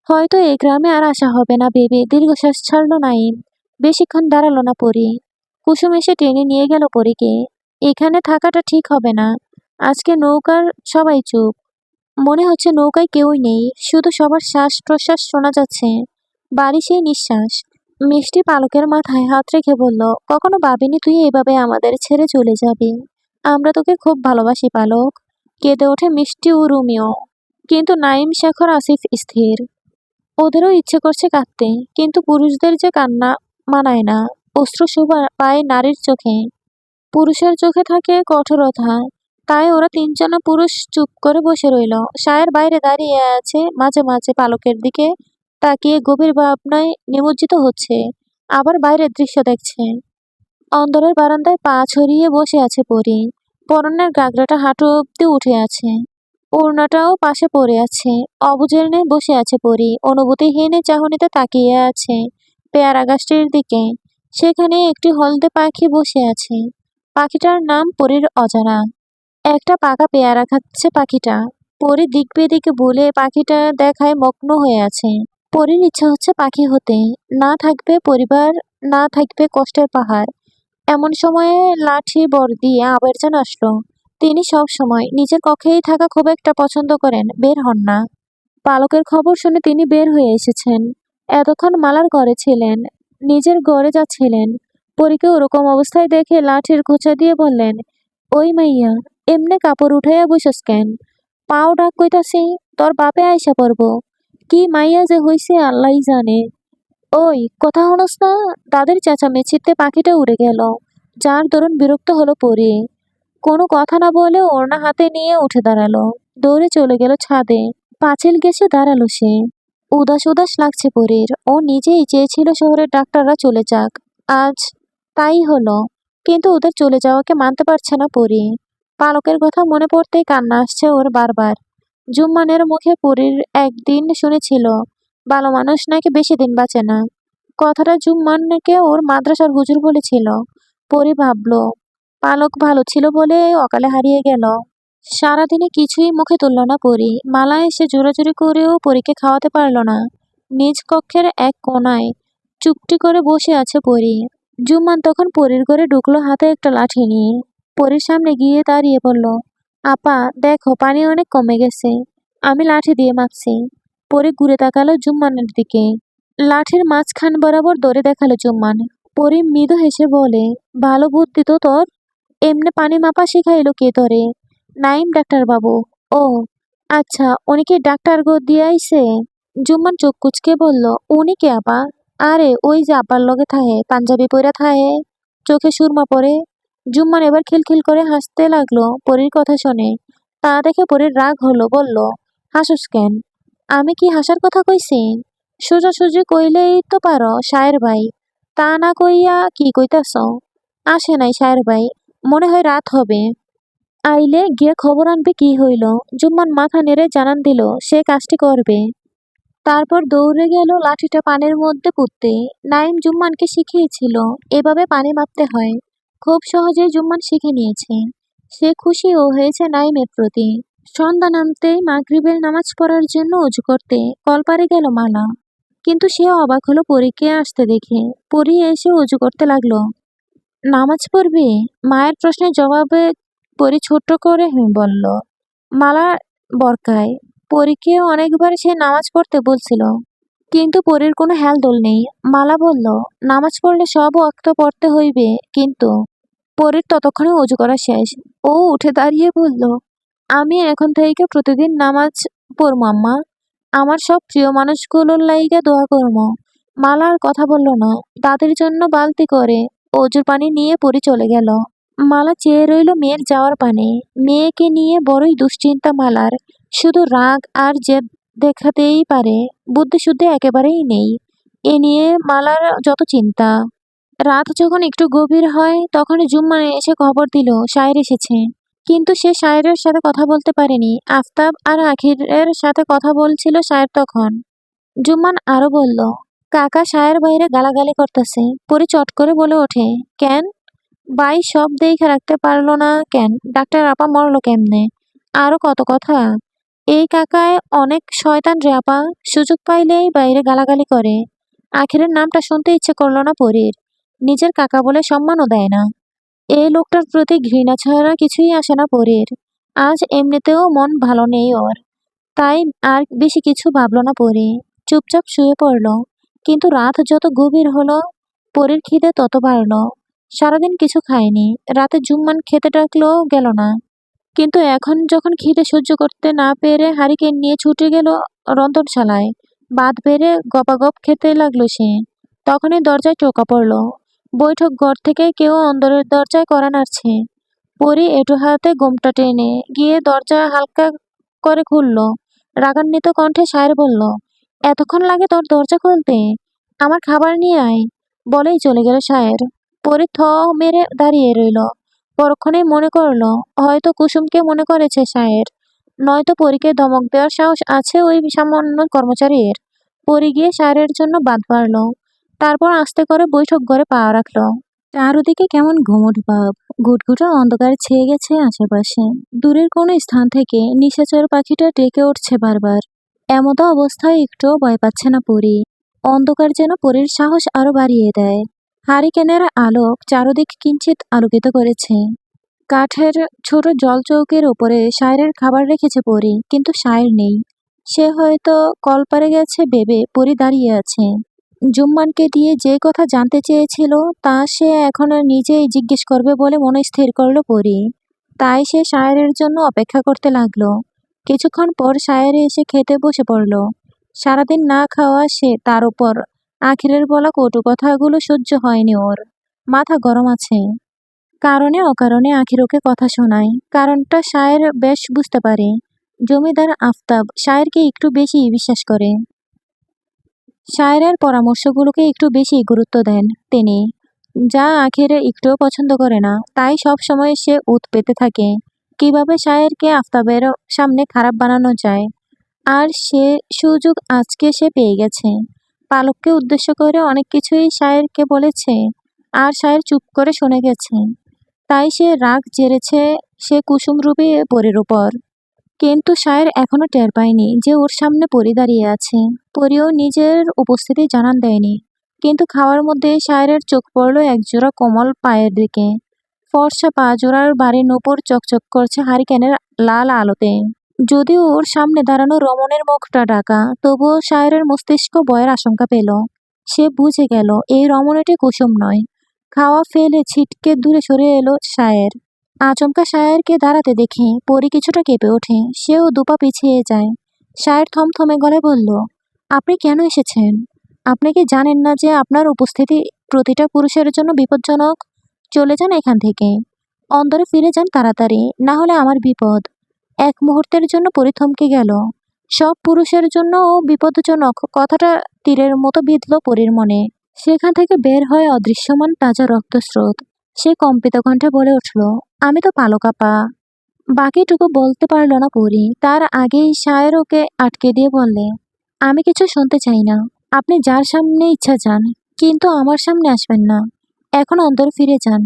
হয়তো এই গ্রামে আর আসা হবে না ভেবে দীর্ঘশ্বাস ছাড়ল নাইম। বেশিক্ষণ দাঁড়ালো না পরি। কুসুম এসে টেনে নিয়ে গেল পরীকে। এখানে থাকাটা ঠিক হবে না। আজকে নৌকার সবাই চুপ। মনে হচ্ছে নৌকায় কেউই নেই, শুধু সবার শ্বাস প্রশ্বাস শোনা যাচ্ছে। বাড়ি সেই নিঃশ্বাস। মিষ্টি পালকের মাথায় হাত রেখে বলল, কখনো ভাবিনি তুই এভাবে আমাদের ছেড়ে চলে যাবি। আমরা তোকে খুব ভালোবাসি পালক। কেঁদে ওঠে মিষ্টি ও রুমিও। কিন্তু নাইম, শেখর, আসিফ স্থির। ওদেরও ইচ্ছে করছে কাঁদতে, কিন্তু পুরুষদের যে কান্না মানায় না। অশ্রু শোভা পায় নারীর চোখে, পুরুষের চোখে থাকে কঠোরতা। তাই ওরা তিনজন পুরুষ চুপ করে বসে রইল। সায়ের বাইরে দাঁড়িয়ে আছে, মাঝে মাঝে পালকের দিকে তাকিয়ে গভীর ভাবনায় নিমজ্জিত হচ্ছে, আবার বাইরের দৃশ্য দেখছে। অন্দরের বারান্দায় পা ছড়িয়ে বসে আছে পরি। পরনের গাগরাটা হাঁটু অব্দি উঠে আছে। ওড়নাটাও পাশে পড়ে আছে। অবুঝের ন্যায় বসে আছে পরি। অনুভূতিহীন চাহনিতে তাকিয়ে আছে পেয়ারা গাছটির দিকে। সেখানে একটি হলদে পাখি বসে আছে। পাখিটার নাম পরীর অজানা। একটা পাকা পেয়ারা খাচ্ছে পাখিটা। পরি দিক বেদিকে ভুলে পাখিটা দেখায় মগ্ন হয়ে আছে। পরীর ইচ্ছা হচ্ছে পাখি হতে। না থাকবে পরিবার, না থাকবে কষ্টের পাহাড়। এমন সময়ে লাঠি বর দিয়ে আবেরজান আসলো। তিনি সব সময় নিজের কক্ষেই থাকা খুব একটা পছন্দ করেন, বের হন না। পালকের খবর শুনে তিনি বের হয়ে এসেছেন। এতক্ষণ মালার ঘরে ছিলেন, নিজের ঘরে যাচ্ছিলেন। পরীকে ওরকম অবস্থায় দেখে লাঠির খোঁচা দিয়ে বললেন, ওই মাইয়া, এমনে কাপড় উঠাইয়া বসস কেন? পাও ডাক কইতাছি, তোর বাপে আইসা পড়ব। কি মাইয়া যে হইছে আল্লাহই জানে। ওই কথা হনস না? তাদের চেঁচামেচিতে পাখিটা উড়ে গেল। যার দরুন বিরক্ত হলো পরি। কোনো কথা না বলে ওড়না হাতে নিয়ে উঠে দাঁড়ালো। দৌড়ে চলে গেল ছাদে। পাঁচিল ঘেঁষে দাঁড়ালো সে। উদাস উদাস লাগছে পরীর। ও নিজেই চেয়েছিল শহরের ডাক্তাররা চলে যাক। আজ তাই হলো। কিন্তু ওদের চলে যাওয়াকে মানতে পারছে না পরি। পালকের কথা মনে পড়তেই কান্না আসছে ওর বারবার। জুম্মানের মুখে পরীর একদিন শুনেছিল, ভালো মানুষ নাকি বেশি দিন বাঁচে না। কথাটা জুম্মানকে ওর মাদ্রাসার হুজুর বলেছিল। পরি ভাবলো, পালক ভালো ছিল বলে অকালে হারিয়ে গেল। সারাদিনে কিছুই মুখে তুলল না পরি। মালা এসে জোরাজুরি করেও পরীকে খাওয়াতে পারল না। নিজ কক্ষের এক কোণায় চুপটি করে বসে আছে পরি। জুম্মান তখন পরীর ঘরে ঢুকলো হাতে একটা লাঠি নিয়ে। পরীর সামনে গিয়ে দাঁড়িয়ে বলল, আপা দেখো পানি অনেক কমে গেছে, আমি লাঠি দিয়ে মাপছি। পরি ঘুরে তাকালো জুম্মানের দিকে। লাঠির মাঝখান বরাবর ধরে দেখালো জুম্মান। পরি মৃদু হেসে বলে, ভালো বুদ্ধি তো তোর। এমনে পানি মাপা শিখাইলো কে তোরে? নাইম ডাক্তার বাবু। ও আচ্ছা, উনি কি ডাক্তার গো দিয়ে আইছে? জুম্মান চোখ কুচকে বলল, উনি কে আপা? আরে ওই যে আপার লগে থাহে, পাঞ্জাবি পইরা থাহে, চোখে সুরমা পরে। জুম্মান এবার খিলখিল করে হাসতে লাগলো পরীর কথা শুনে। তা দেখে পরীর রাগ হলো, বলল, হাসুস কেন? আমি কি হাসার কথা কইছি? সোজাসুজি কইলেই তো পারো শায়ের ভাই। তা না কইয়া কি কইতাছ? আসে নাই শায়ের ভাই, মনে হয় রাত হবে। আইলে গিয়ে খবর আনবে কি হইল। জুম্মান মাথা নেড়ে জানান দিল সে কাজটি করবে। তারপর দৌড়ে গেল লাঠিটা পানির মধ্যে পুঁততে। নাইম জুম্মানকে শিখিয়েছিল এভাবে পানি মাপতে হয়। খুব সহজেই জুম্মান শিখে নিয়েছে। সে খুশিও হয়েছে নাইমের প্রতি। সন্ধ্যা নামতেই মাগরিবের নামাজ পড়ার জন্য অজু করতে কলপারে গেল মালা। কিন্তু সে অবাক হলো পরীকে আসতে দেখে। পরী এসে অজু করতে লাগলো। নামাজ পড়বে? মায়ের প্রশ্নের জবাবে পরী ছোট্ট করে বলল। মালা বরকায়। পরীকে অনেকবার সে নামাজ পড়তে বলছিল, কিন্তু পরীর কোনো হেলদোল নেই। মালা বলল, নামাজ পড়লে সব ওয়াক্ত পড়তে হইবে, কিন্তু পরীর ততক্ষণে অজু করা শেষ। ও উঠে দাঁড়িয়ে বলল, আমি এখন থেকে প্রতিদিন নামাজ পড়ব আম্মা। আমার সব প্রিয় মানুষগুলোর লাইগা দোয়া করব। মালা আর কথা বলল না। তাদের জন্য বালতি করে অজুর পানি নিয়ে পরী চলে গেল। মালা চেয়ে রইল মেয়ের যাওয়ার পানে। মেয়েকে নিয়ে বড়ই দুশ্চিন্তা মালার। শুধু রাগ আর জেদ দেখাতেই পারে, বুদ্ধি শুদ্ধি একেবারেই নেই। এ নিয়ে মালার যত চিন্তা। রাত যখন একটু গভীর হয় তখন জুম্মান এসে খবর দিল শায়ের এসেছে। কিন্তু সে শায়েরের সাথে কথা বলতে পারেনি। আফতাব আর আখিরের সাথে কথা বলছিল শায়ের তখন। জুম্মান আরো বলল, কাকা শায়ের বাইরে গালাগালি করতেছে। পরে চট করে বলে ওঠে, কেন? ভাই সব দেখে রাখতে পারলো না কেন? ডাক্তার আপা মরলো কেমনে? আরো কত কথা। এই কাকায় অনেক শয়তান রে আপা, সুযোগ পাইলেই বাইরে গালাগালি করে। আখিরের নামটা শুনতে ইচ্ছে করলো না পরীর। নিজের কাকা বলে সম্মানও দেয় না। এই লোকটার প্রতি ঘৃণা ছাড়া কিছুই আসে না পরীর। আজ এমনিতেও মন ভালো নেই ওর। তাই আর বেশি কিছু ভাবলো না পরী। চুপচাপ শুয়ে পড়ল। কিন্তু রাত যত গভীর হলো পরীর খিদে তত বাড়ল। সারাদিন কিছু খায়নি। রাতে জুম্মান খেতে ডাকলেও গেল না। কিন্তু এখন যখন খিদে সহ্য করতে না পেরে হারিকেন নিয়ে ছুটে গেল রন্ধনশালায়। ভাত বেড়ে গপাগপ খেতে লাগলো সে। তখনই দরজায় টোকা পড়ল। বৈঠক ঘর থেকে কেউ অন্দরের দরজায় কড়া নাড়ছে। পরী এঁটো হাতে ঘোমটা টেনে গিয়ে দরজা হালকা করে খুলল। রাগান্বিত কণ্ঠে শায়ের বলল, এতক্ষণ লাগে তোর দরজা খুলতে? আমার খাবার নিয়ে আয়। বলেই চলে গেল শায়ের। পরী থ মেরে দাঁড়িয়ে রইল। পরক্ষণেই মনে করল হয়তো কুসুমকে মনে করেছে শায়ের, নয়তো পরীকে ধমক দেওয়ার সাহস আছে ওই সামান্য কর্মচারীর। পরী গিয়ে শায়েরের জন্য বাঁধ বাড়ল। তারপর আস্তে করে বৈঠক ঘরে পা রাখল। চারদিকে কেমন ঘুমট ভাব। ঘুটঘুটে অন্ধকার ছেয়ে গেছে আশেপাশে। দূরের কোনো স্থান থেকে নিশাচর পাখিটা ডেকে উঠছে বারবার। এমতো অবস্থায় একটুও ভয় পাচ্ছে না পরী। অন্ধকার যেন পরীর সাহস আরো বাড়িয়ে দেয়। হারিকেনের আলোক চারদিক কিঞ্চিত আলোকিত করেছে। কাঠের ছোট জলচৌকির ওপরে শায়ের খাবার রেখেছে পরী, কিন্তু শায়ের নেই। সে হয়তো কলপারে গেছে ভেবে পরী দাঁড়িয়ে আছে। জুম্মানকে দিয়ে যে কথা জানতে চেয়েছিল তা সে এখন নিজেই জিজ্ঞেস করবে বলে মনে স্থির করলো পরী। তাই সে শায়েরের জন্য অপেক্ষা করতে লাগলো। কিছুক্ষণ পর শায়ের এসে খেতে বসে পড়ল। সারাদিন না খাওয়া সে, তার উপর আখিরের বলা কটু কথাগুলো সহ্য হয়নি ওর। মাথা গরম আছে। কারণে অকারণে আখির ওকে কথা শোনায়। কারণটা শায়ের বেশ বুঝতে পারে। জমিদার আফতাব শায়েরকে একটু বেশি বিশ্বাস করে। শায়েরের পরামর্শগুলোকে একটু বেশি গুরুত্ব দেন তিনি, যা আখির একটুও পছন্দ করে না। তাই সব সময় সে উৎ পেতে থাকে কিভাবে শায়েরকে আফতাবের সামনে খারাপ বানানো যায়। আর সে সুযোগ আজকে সে পেয়ে গেছে। পালককে উদ্দেশ্য করে অনেক কিছুই শায়েরকে বলেছে, আর শায়ের চুপ করে শুনে গেছে। তাই সে রাগ ঝেড়েছে সে কুসুমরূপী পরীর উপর। কিন্তু শায়ের এখনো টের পায়নি যে ওর সামনে পরী দাঁড়িয়ে আছে। পরীও নিজের উপস্থিতি জানান দেয়নি। কিন্তু খাওয়ার মধ্যে শায়েরের চোখ পড়ল একজোড়া কোমল পায়ের দিকে। ফর্সা পা জোড়ার ভারী নূপুর চকচক করছে হারিকেনের লাল আলোতে। যদিও ওর সামনে দাঁড়ানো রমণের মুখটা ঢাকা, তবুও শায়েরের মস্তিষ্ক ভয়ের আশঙ্কা পেল। সে বুঝে গেল এই রমণীটি কুসুম নয়। খাওয়া ফেলে ছিটকে দূরে সরে এলো শায়ের। আচমকা শায়েরকে দাঁড়াতে দেখে পরী কিছুটা কেঁপে ওঠে। সেও দুপা পিছিয়ে যায়। শায়ের থমথমে গলায় বলল, আপনি কেন এসেছেন? আপনি কি জানেন না যে আপনার উপস্থিতি প্রতিটা পুরুষের জন্য বিপজ্জনক? চলে যান এখান থেকে। অন্দরে ফিরে যান তাড়াতাড়ি, না হলে আমার বিপদ। এক মুহূর্তের জন্য পরী থমকে গেল। সব পুরুষের জন্য ও বিপদজনক কথাটা তীরের মতো বিঁধল পরীর মনে। সেখান থেকে বের হয় অদৃশ্যমান তাজা রক্তস্রোত। সে কম্পিত কণ্ঠে বলে উঠল, আমি তো পালক আপা। বাকিটুকু বলতে পারল না পরী। তার আগেই শায়ের ওকে আটকে দিয়ে বললে, আমি কিছু শুনতে চাই না। আপনি যার সামনে ইচ্ছা যান, কিন্তু আমার সামনে আসবেন না। এখন অন্তর ফিরে যান।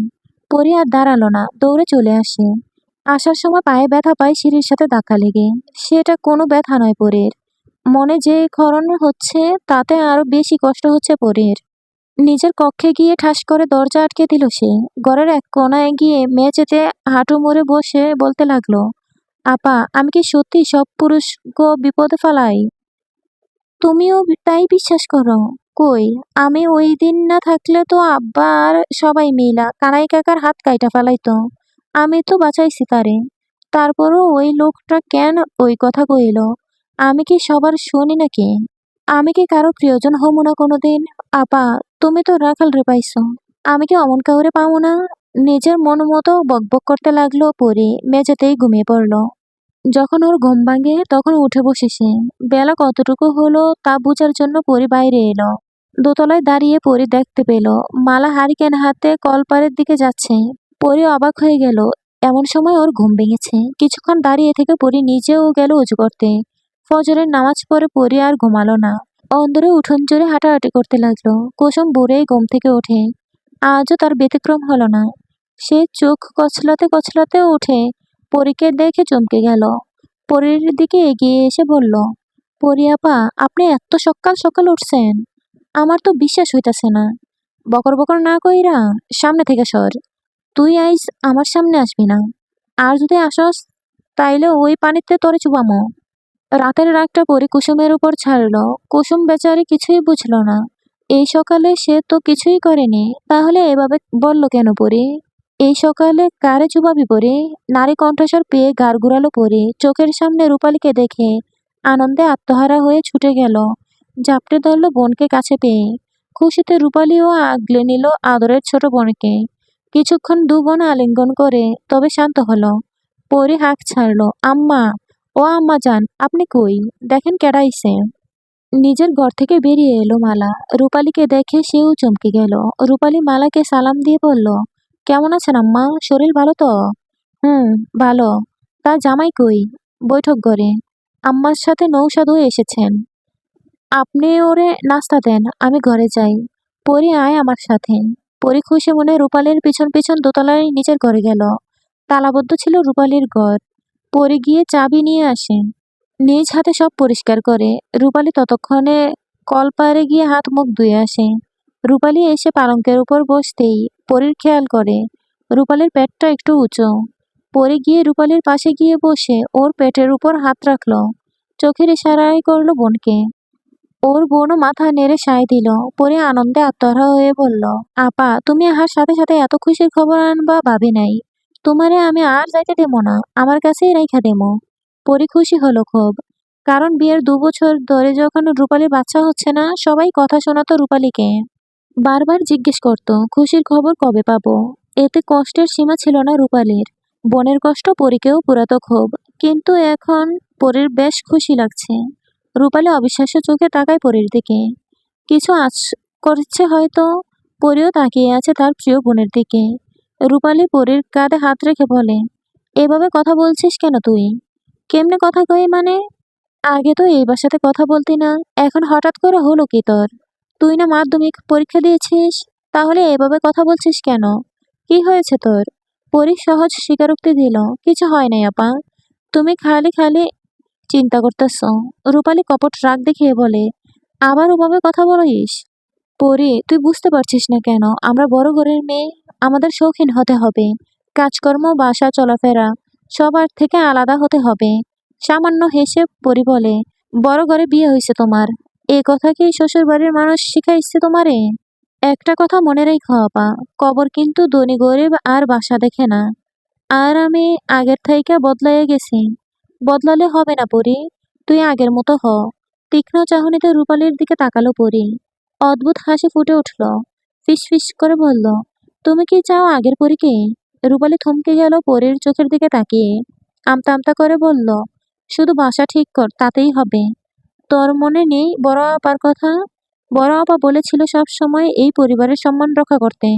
পরী আর দাঁড়ালো না, দৌড়ে চলে আসে। আসার সময় পায়ে ব্যথা পায় সিঁড়ির সাথে ধাক্কা লেগে। সেটা কোনো ব্যথা নয় পরীর। মনে যে ক্ষরণ হচ্ছে তাতে আরো বেশি কষ্ট হচ্ছে পরীর। নিজের কক্ষে গিয়ে ঠাস করে দরজা আটকে দিল সে। ঘরের এক কোনায় গিয়ে মেঝেতে হাঁটু মুড়ে বসে বলতে লাগলো, আপা, আমি কি সত্যি সব পুরুষ বিপদে ফেলাই? তুমিও তাই বিশ্বাস করো? কই, আমি ওই দিন না থাকলে তো আব্বা আর সবাই মিলা কানাই কাকার হাত কাইটা ফেলাইতো। আমি তো বাঁচাইছি তারে। তারপরও ওই লোকটা কেন ওই কথা কইল? আমি কি সবার শুনি নাকি? আমি কি কারো প্রিয়জন হমু না কোনোদিন? আপা, তুমি তো রাখাল রে পাইছো। আমি কি অমন কাউরে পাবো না? নিজের মন মতো বকবক করতে লাগলো পরে মেঝেতেই ঘুমিয়ে পড়লো। যখন ওর ঘুম ভাঙে তখন উঠে বসে সে। বেলা কতটুকু হলো তা বোঝার জন্য পরি বাইরে এলো। দোতলায় দাঁড়িয়ে পরি দেখতে পেল মালা হারিকেন হাতে কলপারের দিকে যাচ্ছে। পরি অবাক হয়ে গেল। এমন সময় ওর ঘুম ভেঙেছে। কিছুক্ষণ দাঁড়িয়ে থেকে পরি নিজেও গেল অজু করতে। ফজরের নামাজ পড়ে পরি আর ঘুমালো না। অন্দরে উঠোন জুড়ে হাঁটাহাঁটি করতে লাগলো। কুসুম ভোরেই ঘুম থেকে ওঠে। আজও তার ব্যতিক্রম হলো না। সে চোখ কচলাতে কচলাতে উঠে পরীকে দেখে চমকে গেল। পরীর দিকে এগিয়ে এসে বলল, পরী আপা, আপনি এত সকাল সকাল উঠছেন? আমার তো বিশ্বাস হইতাছে না। বকর বকর না কইরা সামনে থেকে সর। তুই আইজ আমার সামনে আসবি না। আর যদি আসস তাইলে ওই পানিতে তোরে চুবামো। রাতের রাগটা পরী কুসুমের উপর ছাড়ল। কুসুম বেচারি কিছুই বুঝল না। এই সকালে সে তো কিছুই করেনি, তাহলে এভাবে বলল কেন পরী? এই সকালে কারে চুবাবি পরী? নারী কণ্ঠস্বর পেয়ে গাড় ঘুরালো পরী। চোখের সামনে রূপালীকে দেখে আনন্দে আত্মহারা হয়ে ছুটে গেল। ঝাপটে ধরল বোনকে কাছে পেয়ে। খুশিতে রূপালীও আগলে নিল আদরের ছোট বোনকে। কিছুক্ষণ দু বোন আলিঙ্গন করে তবে শান্ত হলো। পরী হাঁক ছাড়লো, আম্মা, ও আম্মা যান, আপনি কই? দেখেন কেডা আইছে। নিজের ঘর থেকে বেরিয়ে এলো মালা। রূপালীকে দেখে সেও চমকে গেল। রূপালী মালাকে সালাম দিয়ে বলল, কেমন আছেন আম্মা? শরীর ভালো তো? হুম, ভালো। তা জামাই কই? বৈঠক ঘরে। আম্মার সাথে নৌসাদও এসেছেন। আপনি ওরে নাস্তা দেন, আমি ঘরে যাই। পরি আয় আমার সাথে। পরি খুশি মনে রূপালীর পিছন পিছন দোতলায় নিজের ঘরে গেল। তালাবদ্ধ ছিল রূপালীর ঘর। পরি গিয়ে চাবি নিয়ে আসে। নিজ হাতে সব পরিষ্কার করে। রূপালী ততক্ষণে কলপারে গিয়ে হাত মুখ ধুয়ে আসে। রূপালী এসে পালঙ্কের উপর বসতেই পরীর খেয়াল করে রূপালীর পেটটা একটু উঁচু। পরে গিয়ে রূপালীর পাশে গিয়ে বসে ওর পেটের উপর হাত রাখলো। চোখের ইশারায় করলো বোনকে। ওর বোনও মাথা নেড়ে সায় দিল। পরে আনন্দে আত্মহারা হয়ে বলল, আপা, তুমি আহার সাথে সাথে এত খুশির খবর আনবা ভাবি নাই। তোমারে আমি আর যাইতে দেবো না, আমার কাছেই রাইখা দেবো। পরি খুশি হলো খুব, কারণ বিয়ের 2 বছর ধরে যখন রূপালীর বাচ্চা হচ্ছে না, সবাই কথা শোনাতো রূপালীকে, বারবার জিজ্ঞেস করতো খুশির খবর কবে পাবো। এতে কষ্টের সীমা ছিল না রূপালীর। বোনের কষ্ট পরীকেও পুরাতো খুব, কিন্তু এখন পরীর বেশ খুশি লাগছে। রূপালী অবিশ্বাস্য চোখে তাকায় পরীর দিকে, কিছু আজ করছে হয়তো। পরীও তাকিয়ে আছে তার প্রিয় বোনের দিকে। রূপালী পরীর কাঁধে হাত রেখে বলে, এভাবে কথা বলছিস কেন তুই? কেমনে কথা কই মানে? আগে তো এই ভাষাতে কথা বলতি না, এখন হঠাৎ করে হলো কি তোর? তুই না মাধ্যমিক পরীক্ষা দিয়েছিস, তাহলে এভাবে কথা বলছিস কেন? কি হয়েছে তোর? পরী সহজ স্বীকারোক্তি দিল, কিছু হয় নাই আপা, তুমি খালি খালি চিন্তা করতেছ। রূপালী কপট রাগ দেখিয়ে বলে, আবার ওভাবে কথা বলিস? পরি, তুই বুঝতে পারছিস না কেন? আমরা বড় ঘরের মেয়ে, আমাদের শৌখিন হতে হবে। কাজকর্ম, বাসা, চলাফেরা সবার থেকে আলাদা হতে হবে। সামান্য হেসে পরি বলে, বড় ঘরে বিয়ে হয়েছে তোমার, এ কথা কি শ্বশুর বাড়ির মানুষ শিখাইছে তোমারে? একটা কথা মনে রেখো আপা, কবর কিন্তু ধনী গরিব আর বাসা দেখে না। আর আমি আগের থাইকা বদলাইয়া গেছি। বদলালে হবে না পরি, তুই আগের মতো হ। তীক্ষ্ণ চাহনিতে রূপালীর দিকে তাকালো পরি। অদ্ভুত হাসি ফুটে উঠল। ফিস ফিস করে বলল, তুমি কি চাও আগের পরীকে? রূপালী থমকে গেল পরীর চোখের দিকে তাকিয়ে। আমতা আমতা করে বলল, শুধু ভাষা ঠিক কর, তাতেই হবে। তোর মনে নেই বড় আপার কথা? বড় আপা বলেছিল সব সময় এই পরিবারের সম্মান রক্ষা করতে।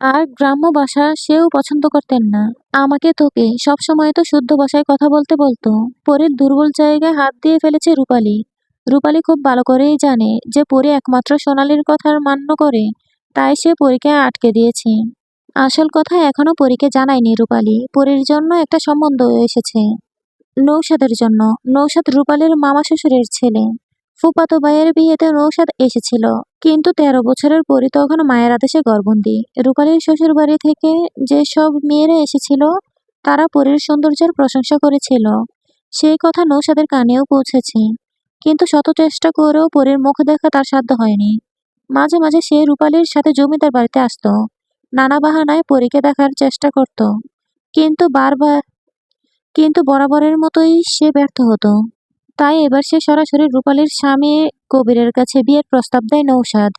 আর গ্রাম্য ভাষা সেও পছন্দ করতেন না। আমাকে তোকে সবসময় তো শুদ্ধ ভাষায় কথা বলতে বলতো। পরীর দুর্বল জায়গায় হাত দিয়ে ফেলেছে রূপালী। রূপালী খুব ভালো করেই জানে যে পরী একমাত্র সোনালীর কথা মান্য করে, তাই সে পরীকে আটকে দিয়েছে। আসল কথা এখনো পরীকে জানায়নি রূপালী, পরীর জন্য একটা সম্বন্ধ এসেছে। নৌশাদের জন্য। নৌশাদ রূপালীর মামা শ্বশুরের ছেলে। ফুফাতো ভাইয়ের বিয়েতে নৌশাদ এসেছিল, কিন্তু 13 বছরের পরী তখন মায়ের আদেশে গর্ভবতী। রূপালীর শ্বশুর বাড়ি থেকে যে সব মেয়েরা এসেছিল, তারা পরীর সৌন্দর্যের প্রশংসা করেছিল। সেই কথা নৌশাদের কানেও পৌঁছেছে, কিন্তু শত চেষ্টা করেও পরীর মুখ দেখা তার সাধ্য হয়নি। মাঝে মাঝে সে রূপালীর সাথে জমিদার বাড়িতে আসতো, নানা বাহানায় পরীকে দেখার চেষ্টা করত, কিন্তু বারবার কিন্তু বরাবরের মতোই সে ব্যর্থ হতো। তাই এবার সে সরাসরি রূপালীর স্বামী কবিরের কাছে বিয়ের প্রস্তাব দেয় নৌশাদ।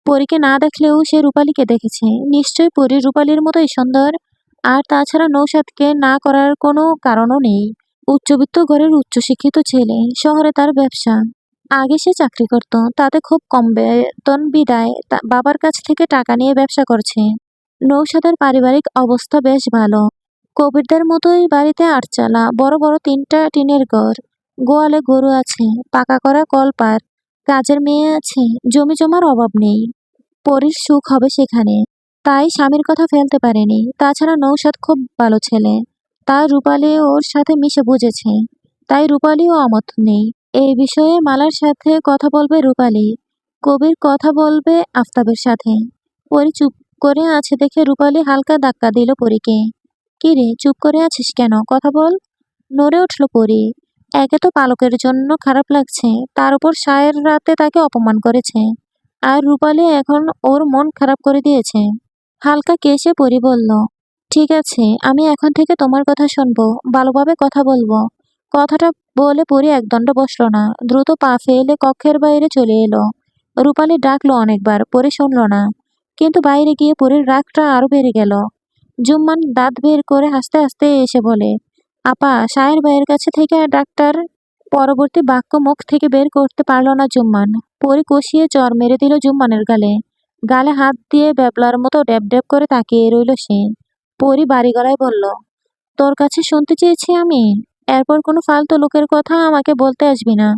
পরীকে না দেখলেও সে রূপালীকে দেখেছে, নিশ্চয়ই পরী রূপালীর মতোই সুন্দর। আর তাছাড়া নৌশাদকে না করার কোনো কারণও নেই। উচ্চবিত্ত ঘরের উচ্চশিক্ষিত ছেলে, শহরে তার ব্যবসা। আগে সে চাকরি করত, তাতে খুব কম বেতন বিদায় বাবার কাছ থেকে টাকা নিয়ে ব্যবসা করছে। নৌশাদের পারিবারিক অবস্থা বেশ ভালো। কবিরদের মতোই বাড়িতে আটচালা, বড় বড় 3টা টিনের ঘর, গোয়ালে গরু আছে, পাকা করা কলপার, কাজের মেয়ে আছে, জমি জমার অভাব নেই। পরীর সুখ হবে সেখানে, তাই স্বামীর কথা ফেলতে পারেনি। তাছাড়া নৌশাদ খুব ভালো ছেলে, তাই রূপালী ওর সাথে মিশে বুঝেছে, তাই রূপালীও অমত নেই। এই বিষয়ে মালার সাথে কথা বলবে রূপালী, কবির কথা বলবে আফতাবের সাথে। পরী চুপ করে আছে দেখে রূপালী হালকা ধাক্কা দিল পরীকে। কি রে, চুপ করে আছিস কেন, কথা বল। নড়ে উঠল পরী। একে তো পালকের জন্য খারাপ লাগছে, তার উপর সায়ের রাতে তাকে অপমান করেছে, আর রূপালী এখন ওর মন খারাপ করে দিয়েছে। হালকা কেশে পরী বলল, ঠিক আছে, আমি এখন থেকে তোমার কথা শুনবো, ভালোভাবে কথা বলবো। কথাটা বলে পরী একদণ্ড বসলো না, দ্রুত পা ফেলে কক্ষের বাইরে চলে এলো। রূপালী ডাকলো অনেকবার, পরী শুনল না, কিন্তু বাইরে গিয়ে পরীর রাগটা আরো বেড়ে গেল। জুম্মান দাঁত বের করে হাসতে হাসতে এসে বলে, আপা, সায়ের ভাইয়ের কাছে থেকে ডাক্তার। পরবর্তী বাক্য মুখ থেকে বের করতে পারল না জুম্মান। পরী কষিয়ে চড় মেরে দিল জুম্মানের গালে। গালে হাত দিয়ে ব্যাবলার মতো ড্যাব ড্যাব করে তাকিয়ে রইল সে। পরী বাড়ি গলায় বলল, তোর কাছে শুনতে চেয়েছি আমি, এরপর কোনো ফালতু লোকের কথা আমাকে বলতে আসবি না।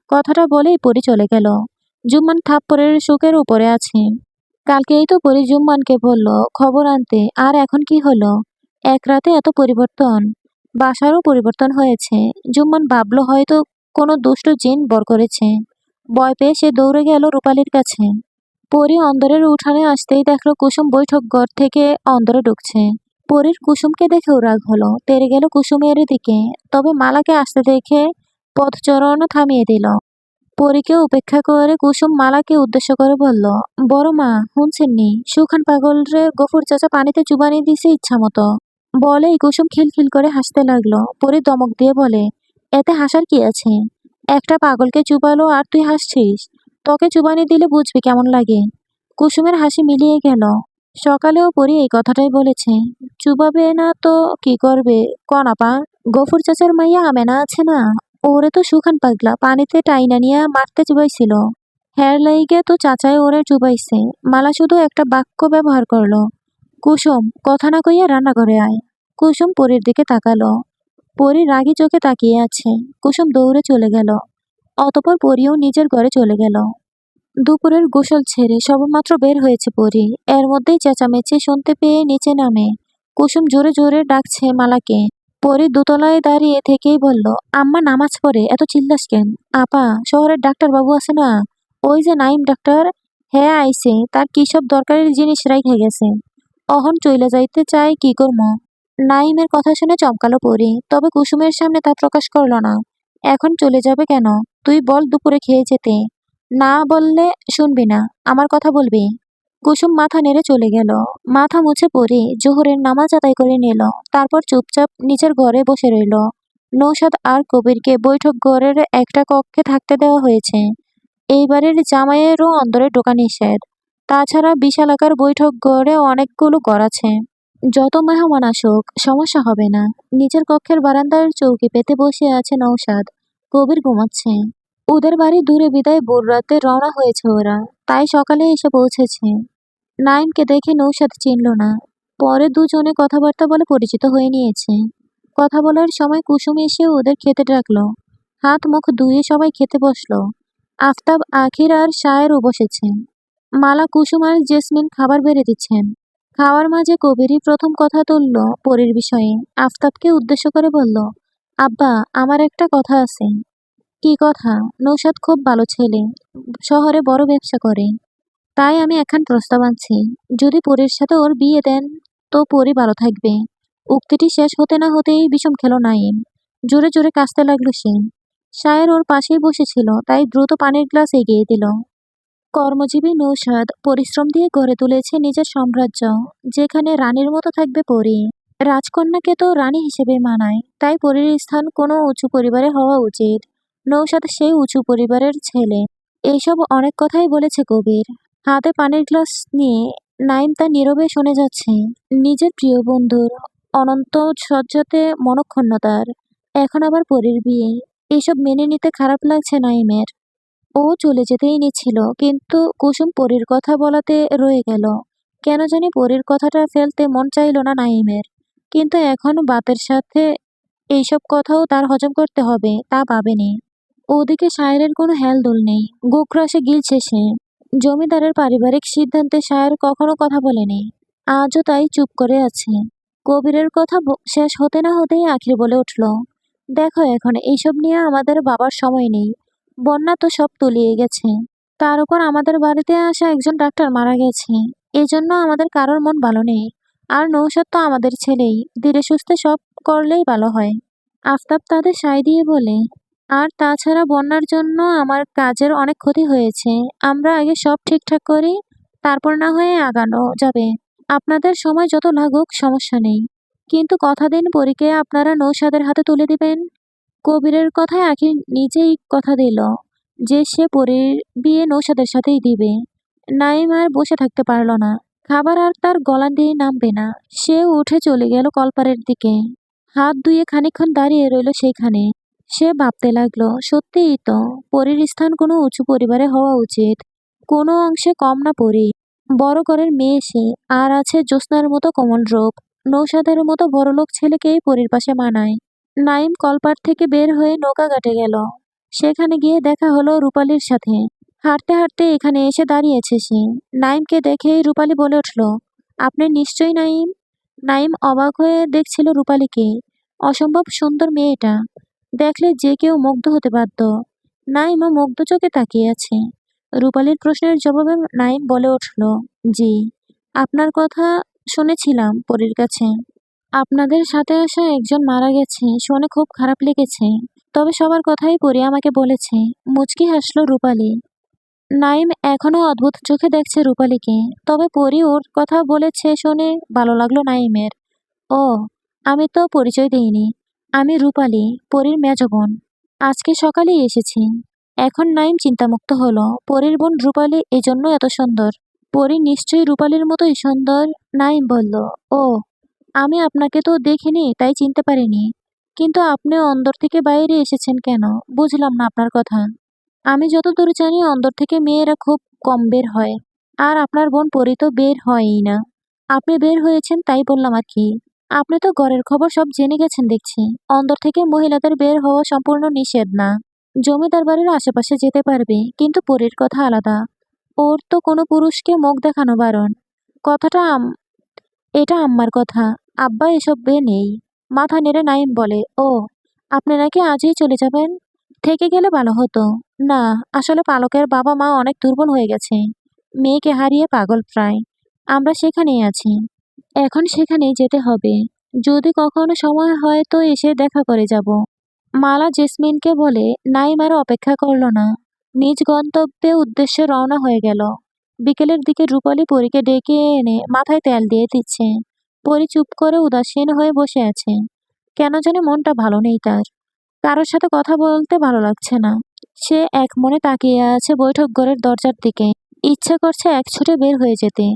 কথাটা বলেই পরী চলে গেল। জুম্মান থাপ্পড়ের শোকের উপরে আছে। কালকেই তো পরী জুম্মানকে বলল খবর আনতে, আর এখন কি হলো? এক রাতে এত পরিবর্তন। বাসারও পরিবর্তন হয়েছে। জুম্মান ভাবল হয়তো কোনো দুষ্ট জিন বর করেছে। ভয় পেয়ে সে দৌড়ে গেল রূপালীর কাছে। পরী অন্দরের উঠানে আসতেই দেখলো কুসুম বৈঠক ঘর থেকে অন্দরে ঢুকছে। পরীর কুসুমকে দেখেও রাগ হলো, তেড়ে গেল কুসুমের দিকে, তবে মালাকে আসতে দেখে পদচরণ থামিয়ে দিল। পরীকে উপেক্ষা করে কুসুম মালাকে উদ্দেশ্য করে বলল, বড় মা, শুনছেননি, সুখান পাগল রে গফুর চাচা পানিতে চুবানি দিছে ইচ্ছা মতো। বলেই কুসুম খিলখিল করে হাসতে লাগলো। পরি দমক দিয়ে বলে, এতে হাসার কি আছে? একটা পাগলকে চুপালো আর তুই হাসছিস? তোকে চুবানি দিলে বুঝবি কেমন লাগে। কুসুমের হাসি মিলিয়ে গেল। সকালেও পরি এই কথাটাই বলেছে। চুবাবে না তো কি করবে কন আপা? গফুর চাচার মাইয়া আমেনা আছে না, ওরে তো সুখান পাগলা পানিতে টাইনা নিয়ে মারতে চুবাইছিল। হ্যার লাইগে তো চাচাই ওরে চুবাইছে। মালা শুধু একটা বাক্য ব্যবহার করলো, কুসুম কথা না কইয়া রান্নাঘরে আয়। কুসুম পরীর দিকে তাকালো। পরী রাগী চোখে তাকিয়ে আছে। কুসুম দৌড়ে চলে গেল। অতঃপর পরীও নিজের ঘরে চলে গেল। দুপুরের গোসল ছেড়ে সবেমাত্র বের হয়েছে পরী, এর মধ্যেই চেঁচামেচি শুনতে পেয়ে নিচে নামে। কুসুম জোরে জোরে ডাকছে মালাকে। পরী দোতলায় দাঁড়িয়ে থেকেই বলল, আম্মা নামাজ পড়ে এত চিল্লাস কেন? আপা, শহরের ডাক্তার বাবু আছে না, ওই যে নাইম ডাক্তার, হ্যাঁ আইছে, তার কি সব দরকারি জিনিস রাইখা গেছে। অহন চইলা যাইতে চাই কি করবো? নাইমের কথা শুনে চমকালো পরী, তবে কুসুমের সামনে তা প্রকাশ করলো না। এখন চলে যাবে কেন? তুই বল দুপুরে খেয়ে যেতে। না বললে শুনবি না, আমার কথা বলবি। কুসুম মাথা নেড়ে চলে গেল। মাথা মুছে পড়ে জোহরের নামাজ আদায় করে নিল। তারপর চুপচাপ নিজের ঘরে বসে রইল। নৌশাদ আর কবিরকে বৈঠক ঘরের একটা কক্ষে থাকতে দেওয়া হয়েছে। এইবারের জামাইয়েরও অন্দরে ঢোকা নিষেধ। তাছাড়া বিশালাকার বৈঠক ঘরে অনেকগুলো ঘর আছে। যত মেহমান আসুক সমস্যা হবে না। নিজের কক্ষের বারান্দার চৌকি পেতে বসে আছে নৌশাদ। কবির ঘুমাচ্ছে। ওদের বাড়ি দূরে বিদায় ভোর রাতে রওনা হয়েছে ওরা, তাই সকালে এসে পৌঁছেছে। নাইমকে দেখে নৌশাদ চিনল না। পরে দুজনে কথাবার্তা বলে পরিচিত হয়ে নিয়েছে। কথা বলার সময় কুসুম এসে ওদের খেতে ডাকলো। হাত মুখ ধুয়ে সবাই খেতে বসলো। আফতাব, আখির আর শায়েরও বসেছে। মালা, কুসুম আর জেসমিন খাবার বেড়ে দিচ্ছেন। খাওয়ার মাঝে কবিরই প্রথম কথা তুলল পরীর বিষয়ে। আফতাবকে উদ্দেশ্য করে বলল, আব্বা, আমার একটা কথা আছে। কি কথা? নৌশাদ খুব ভালো ছেলে, শহরে বড় ব্যবসা করে। তাই আমি একখান প্রস্তাব আনছি। যদি পরীর সাথে ওর বিয়ে দেন তো পরী ভালো থাকবে। উক্তিটি শেষ হতে না হতেই বিষম খেলো নাইম। জোরে জোরে কাশতে লাগলো সে। শায়ের ওর পাশেই বসেছিল, তাই দ্রুত পানির গ্লাস এগিয়ে দিল। কর্মজীবী নৌশাদ পরিশ্রম দিয়ে গড়ে তুলেছে নিজের সাম্রাজ্য, যেখানে রানীর মতো থাকবে পরী। রাজকন্যাকে তো রানী হিসেবে মানায়, তাই পরীর স্থান কোনো উঁচু পরিবারে হওয়া উচিত। নৌশাদ সেই উঁচু পরিবারের ছেলে। এইসব অনেক কথাই বলেছে কবির। হাতে পানির গ্লাস নিয়ে নাইম তা নীরবে শুনে যাচ্ছে। নিজের প্রিয় বন্ধুর অনন্ত সজ্জাতে মনক্ষুণ্ণতার। এখন আবার পরীর বিয়ে। এসব মেনে নিতে খারাপ লাগছে নাইমের। ও চলে যেতেই নিচ্ছিল, কিন্তু কুসুম পরীর কথা বলাতে রয়ে গেল। কেন জানি পরীর কথাটা ফেলতে মন চাইল না নাইমের। কিন্তু এখন বাতের সাথে এইসব কথাও তার হজম করতে হবে, তা ভাবেনি। ওদিকে শায়েরের কোনো হেলদোল নেই। গোগ্রাসে গিলছে সে। জমিদারের পারিবারিক সিদ্ধান্তে শায়ের কখনো কথা বলেনি। আজও তাই চুপ করে আছে। কবিরের কথা শেষ হতে না হতেই আখির বলে উঠল, দেখো, এখন এইসব নিয়ে আমাদের বাবার সময় নেই। বন্যা তো সব তলিয়ে গেছে। তার উপর আমাদের বাড়িতে আসা একজন ডাক্তার মারা গেছে। এজন্য আমাদের কারোর মন ভালো নেই। আর নৌশাদ তো আমাদের ছেলেই, ধীরে সুস্থে সব করলেই ভালো হয়। আফতাব তাদের সায় দিয়ে বলে, আর তাছাড়া বন্যার জন্য আমার কাজের অনেক ক্ষতি হয়েছে। আমরা আগে সব ঠিকঠাক করি, তারপর না হয়ে আগানো যাবে। আপনাদের সময় যত লাগুক সমস্যা নেই, কিন্তু কথা দিন পরীকে আপনারা নৌশাদের হাতে তুলে দিবেন। কবিরের কথায় আখি নিজেই কথা দিল যে সে পরীর বিয়ে নৌশাদের সাথেই দিবে। নাইম আর বসে থাকতে পারল না। খাবার আর তার গলা দিয়ে নামবে না। সে উঠে চলে গেল কলপারের দিকে। হাত ধুয়ে খানিকক্ষণ দাঁড়িয়ে রইল সেইখানে। সে ভাবতে লাগলো, সত্যিই তো, পরীর স্থান কোনো উঁচু পরিবারে হওয়া উচিত। কোনো অংশে কম না পরী। বড় ঘরের মেয়ে সে, আর আছে জ্যোৎস্নার মতো কোমল রূপ। নৌশাদের মতো বড়লোক ছেলেকেই পরীর পাশে মানায়। নাইম কলপাড় থেকে বের হয়ে নৌকা ঘাটে গেল। সেখানে গিয়ে দেখা হলো রূপালীর সাথে। হাঁটতে হাঁটতে এখানে এসে দাঁড়িয়েছে সে। নাইমকে দেখেই রূপালী বলে উঠল, আপনি নিশ্চয়ই নাইম? নাইম অবাক হয়ে দেখছিল রূপালীকে। অসম্ভব সুন্দর মেয়েটা। দেখলে যে কেউ মুগ্ধ হতে বাধ্য। নাইমও মুগ্ধ চোখে তাকিয়ে আছে। রূপালীর প্রশ্নের জবাবে নাইম বলে উঠল, জি, আপনার কথা শুনেছিলাম পরীর কাছে। আপনাদের সাথে আসা একজন মারা গেছে শুনে খুব খারাপ লেগেছে। তবে সবার কথাই পরী আমাকে বলেছে। মুচকি হাসল রূপালী। নাইম এখনো অদ্ভুত চোখে দেখছে রূপালীকে। তবে পরী ওর কথা বলেছে শুনে ভালো লাগলো নাইমের। ও, আমি তো পরিচয় দেইনি। আমি রূপালী, পরীর মেজ বোন। আজকে সকালেই এসেছি। এখন নাইম চিন্তামুক্ত হলো। পরীর বোন রূপালী এজন্য এত সুন্দর। পরী নিশ্চয়ই রূপালীর মতোই সুন্দর। নাইম বলল, ও, আমি আপনাকে তো দেখিনি, তাই চিনতে পারিনি। কিন্তু আপনি অন্দর থেকে বাইরে এসেছেন কেন? বুঝলাম না আপনার কথা। আমি যতদূর জানি অন্দর থেকে মেয়েরা খুব কম বের হয়। আর আপনার বোন পরী তো বের হয়ই না। আপনি বের হয়েছেন তাই বললাম আর কি। আপনি তো ঘরের খবর সব জেনে গেছেন দেখছি। অন্দর থেকে মহিলাদের বের হওয়া সম্পূর্ণ নিষেধ না। জমিদার বাড়ির আশেপাশে যেতে পারবে, কিন্তু পরীর কথা আলাদা। ওর তো কোনো পুরুষকে মুখ দেখানো বারণ। কথাটা এটা আম্মার কথা। আব্বা এসবে নেই। মাথা নেড়ে নাইম বলে, ও, আপনি নাকি আজই চলে যাবেন? থেকে গেলে ভালো হতো। না, আসলে পালকের বাবা মা অনেক দুর্বল হয়ে গেছে। মেয়েকে হারিয়ে পাগল প্রায়। আমরা সেখানেই আছি। এখন সেখানেই যেতে হবে। যদি কখনো সময় হয় তো এসে দেখা করে যাব। মালা জেসমিনকে বলে নাইম আর অপেক্ষা করল না। নিজ গন্তব্যে উদ্দেশ্যে রওনা হয়ে গেল। বিকেলের দিকে রূপালী পরীকে ডেকে এনে মাথায় তেল দিয়ে দিচ্ছে। পরী চুপ করে উদাসীন হয়ে বসে আছে। কেন জানি মনটা ভালো নেই তার। কারোর সাথে কথা বলতে ভালো লাগছে না। সে এক মনে তাকিয়ে আছে বৈঠক ঘরের দরজার দিকে। ইচ্ছে করছে এক ছুটে বের হয়ে যেতে।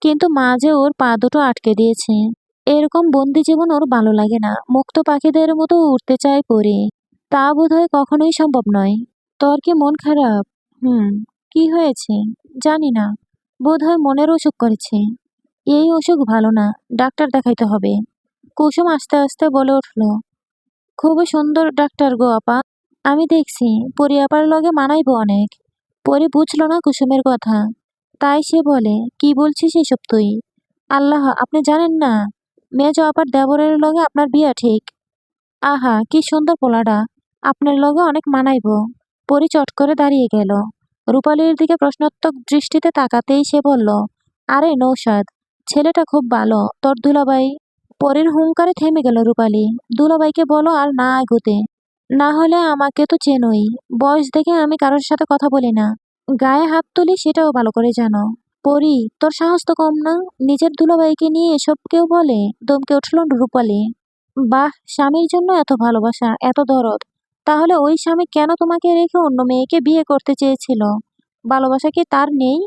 কিন্তু মা যে ওর পা দুটো আটকে দিয়েছে। এরকম বন্দি জীবন ওর ভালো লাগে না। মুক্ত পাখিদের মতো উড়তে চায় পরে। তা বোধহয় কখনোই সম্ভব নয়। তোর কি মন খারাপ? হুম। কি হয়েছে? জানি না। বোধহয় মনের অসুখ করেছে। এই অসুখ ভালো না। ডাক্তার দেখাইতে হবে। কুসুম আস্তে আস্তে বলে উঠল, খুবই সুন্দর ডাক্তার গো আপা। আমি দেখছি পরি আপার লগে মানাইব অনেক। পরি বুঝল না কুসুমের কথা। তাই সে বলে, কি বলছিস এসব তুই? আল্লাহ, আপনি জানেন না? মেজ আপার দেবরের লগে আপনার বিয়া ঠিক। আহা, কি সুন্দর পোলাডা। আপনার লগে অনেক মানাইব। পরি চট করে দাঁড়িয়ে গেল। রূপালীর দিকে প্রশ্নোত্তক দৃষ্টিতে তাকাতেই সে বলল, আরে নৌশাদ, ছেলেটা খুব ভালো। তোর দুলাভাই। পরীর হুংকারে থেমে গেল রূপালী। দুলাভাইকে বলো আর না এগোতে। না হলে আমাকে তো চেনোই। বয়স দেখে আমি কারোর সাথে কথা বলি না। গায়ে হাত তুলি সেটাও ভালো করে জানো। পরী, তোর সাহস তো কম না। নিজের দুলাভাইকে নিয়ে এসব কেউ বলে? দমকে উঠল রূপালী। বাহ, স্বামীর জন্য এত ভালোবাসা, এত দরদ। তাহলে ওই স্বামী কেন তোমাকে রেখে অন্য মেয়েকে বিয়ে করতে চেয়েছিল? ভালোবাসা কি তার নেই?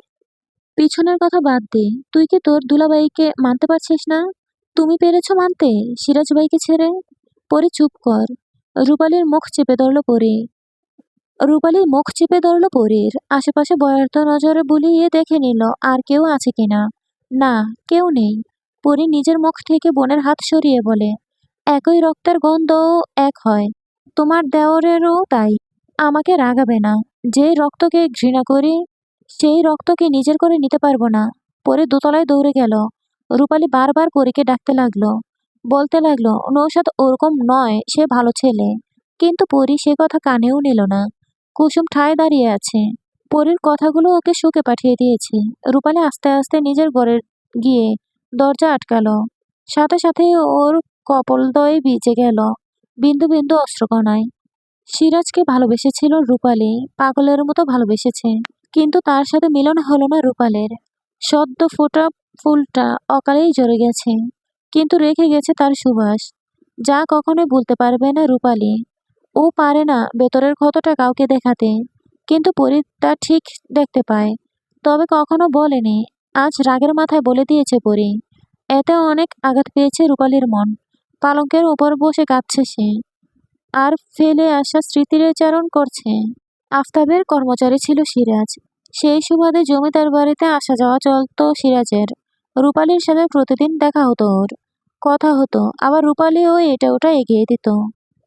পিছনের কথা বাদ দে। তুই কি তোর দুলাভাইকে মানতে পারছিস না? তুমি পেরেছ মানতে সিরাজ ভাইকে ছেড়ে? পরে চুপ কর। রূপালীর মুখ চেপে ধরল পরে। রূপালী মুখ চেপে ধরল পরীর। আশেপাশে ভয়ার্ত নজরে বুলিয়ে দেখে নিল আর কেউ আছে কিনা। না, কেউ নেই। পরী নিজের মুখ থেকে বোনের হাত সরিয়ে বলে, একই রক্তের গন্ধও এক হয়। তোমার দেওরেরও তাই। আমাকে রাগাবে না। যে রক্তকে ঘৃণা করি সেই রক্তকে নিজের করে নিতে পারবো না। পরে দোতলায় দৌড়ে গেল। রূপালী বারবার পরীকে ডাকতে লাগলো। বলতে লাগলো, নৌশাদ ওরকম নয়, সে ভালো ছেলে। কিন্তু পরী সে কথা কানেও নিল না। কুসুম ঠায় দাঁড়িয়ে আছে। পরীর কথাগুলো ওকে শুকে পাঠিয়ে দিয়েছে। রূপালী আস্তে আস্তে নিজের ঘরে গিয়ে দরজা আটকালো। সাথে সাথে ওর কপোলদ্বয় ভিজে গেল বিন্দু বিন্দু অশ্রুকণায়। সিরাজকে ভালোবেসেছিল রূপালী, পাগলের মতো ভালোবেসেছে। কিন্তু তার সাথে মিলন হলো না রূপালের। সদ্য ফোটা ফুলটা অকালেই ঝরে গেছে, কিন্তু রেখে গেছে তার সুবাস, যা কখনোই ভুলতে পারবে না রূপালী। ও পারে না ভেতরের ক্ষতটা কাউকে দেখাতে, কিন্তু পরী তা ঠিক দেখতে পায়। তবে কখনো বলেনি। আজ রাগের মাথায় বলে দিয়েছে পরী। এতে অনেক আঘাত পেয়েছে রূপালীর মন। পালঙ্কের উপর বসে কাঁদছে সে। আর ফেলে আসা স্মৃতিচারণ করছে। আফতাবের কর্মচারী ছিল সিরাজ। সেই সুবাদে জমিদার বাড়িতে আসা যাওয়া চলতো সিরাজের। রূপালীর সাথে প্রতিদিন দেখা হতো ওর। কথা হতো, আবার রূপালীও এটা ওটা এগিয়ে দিত।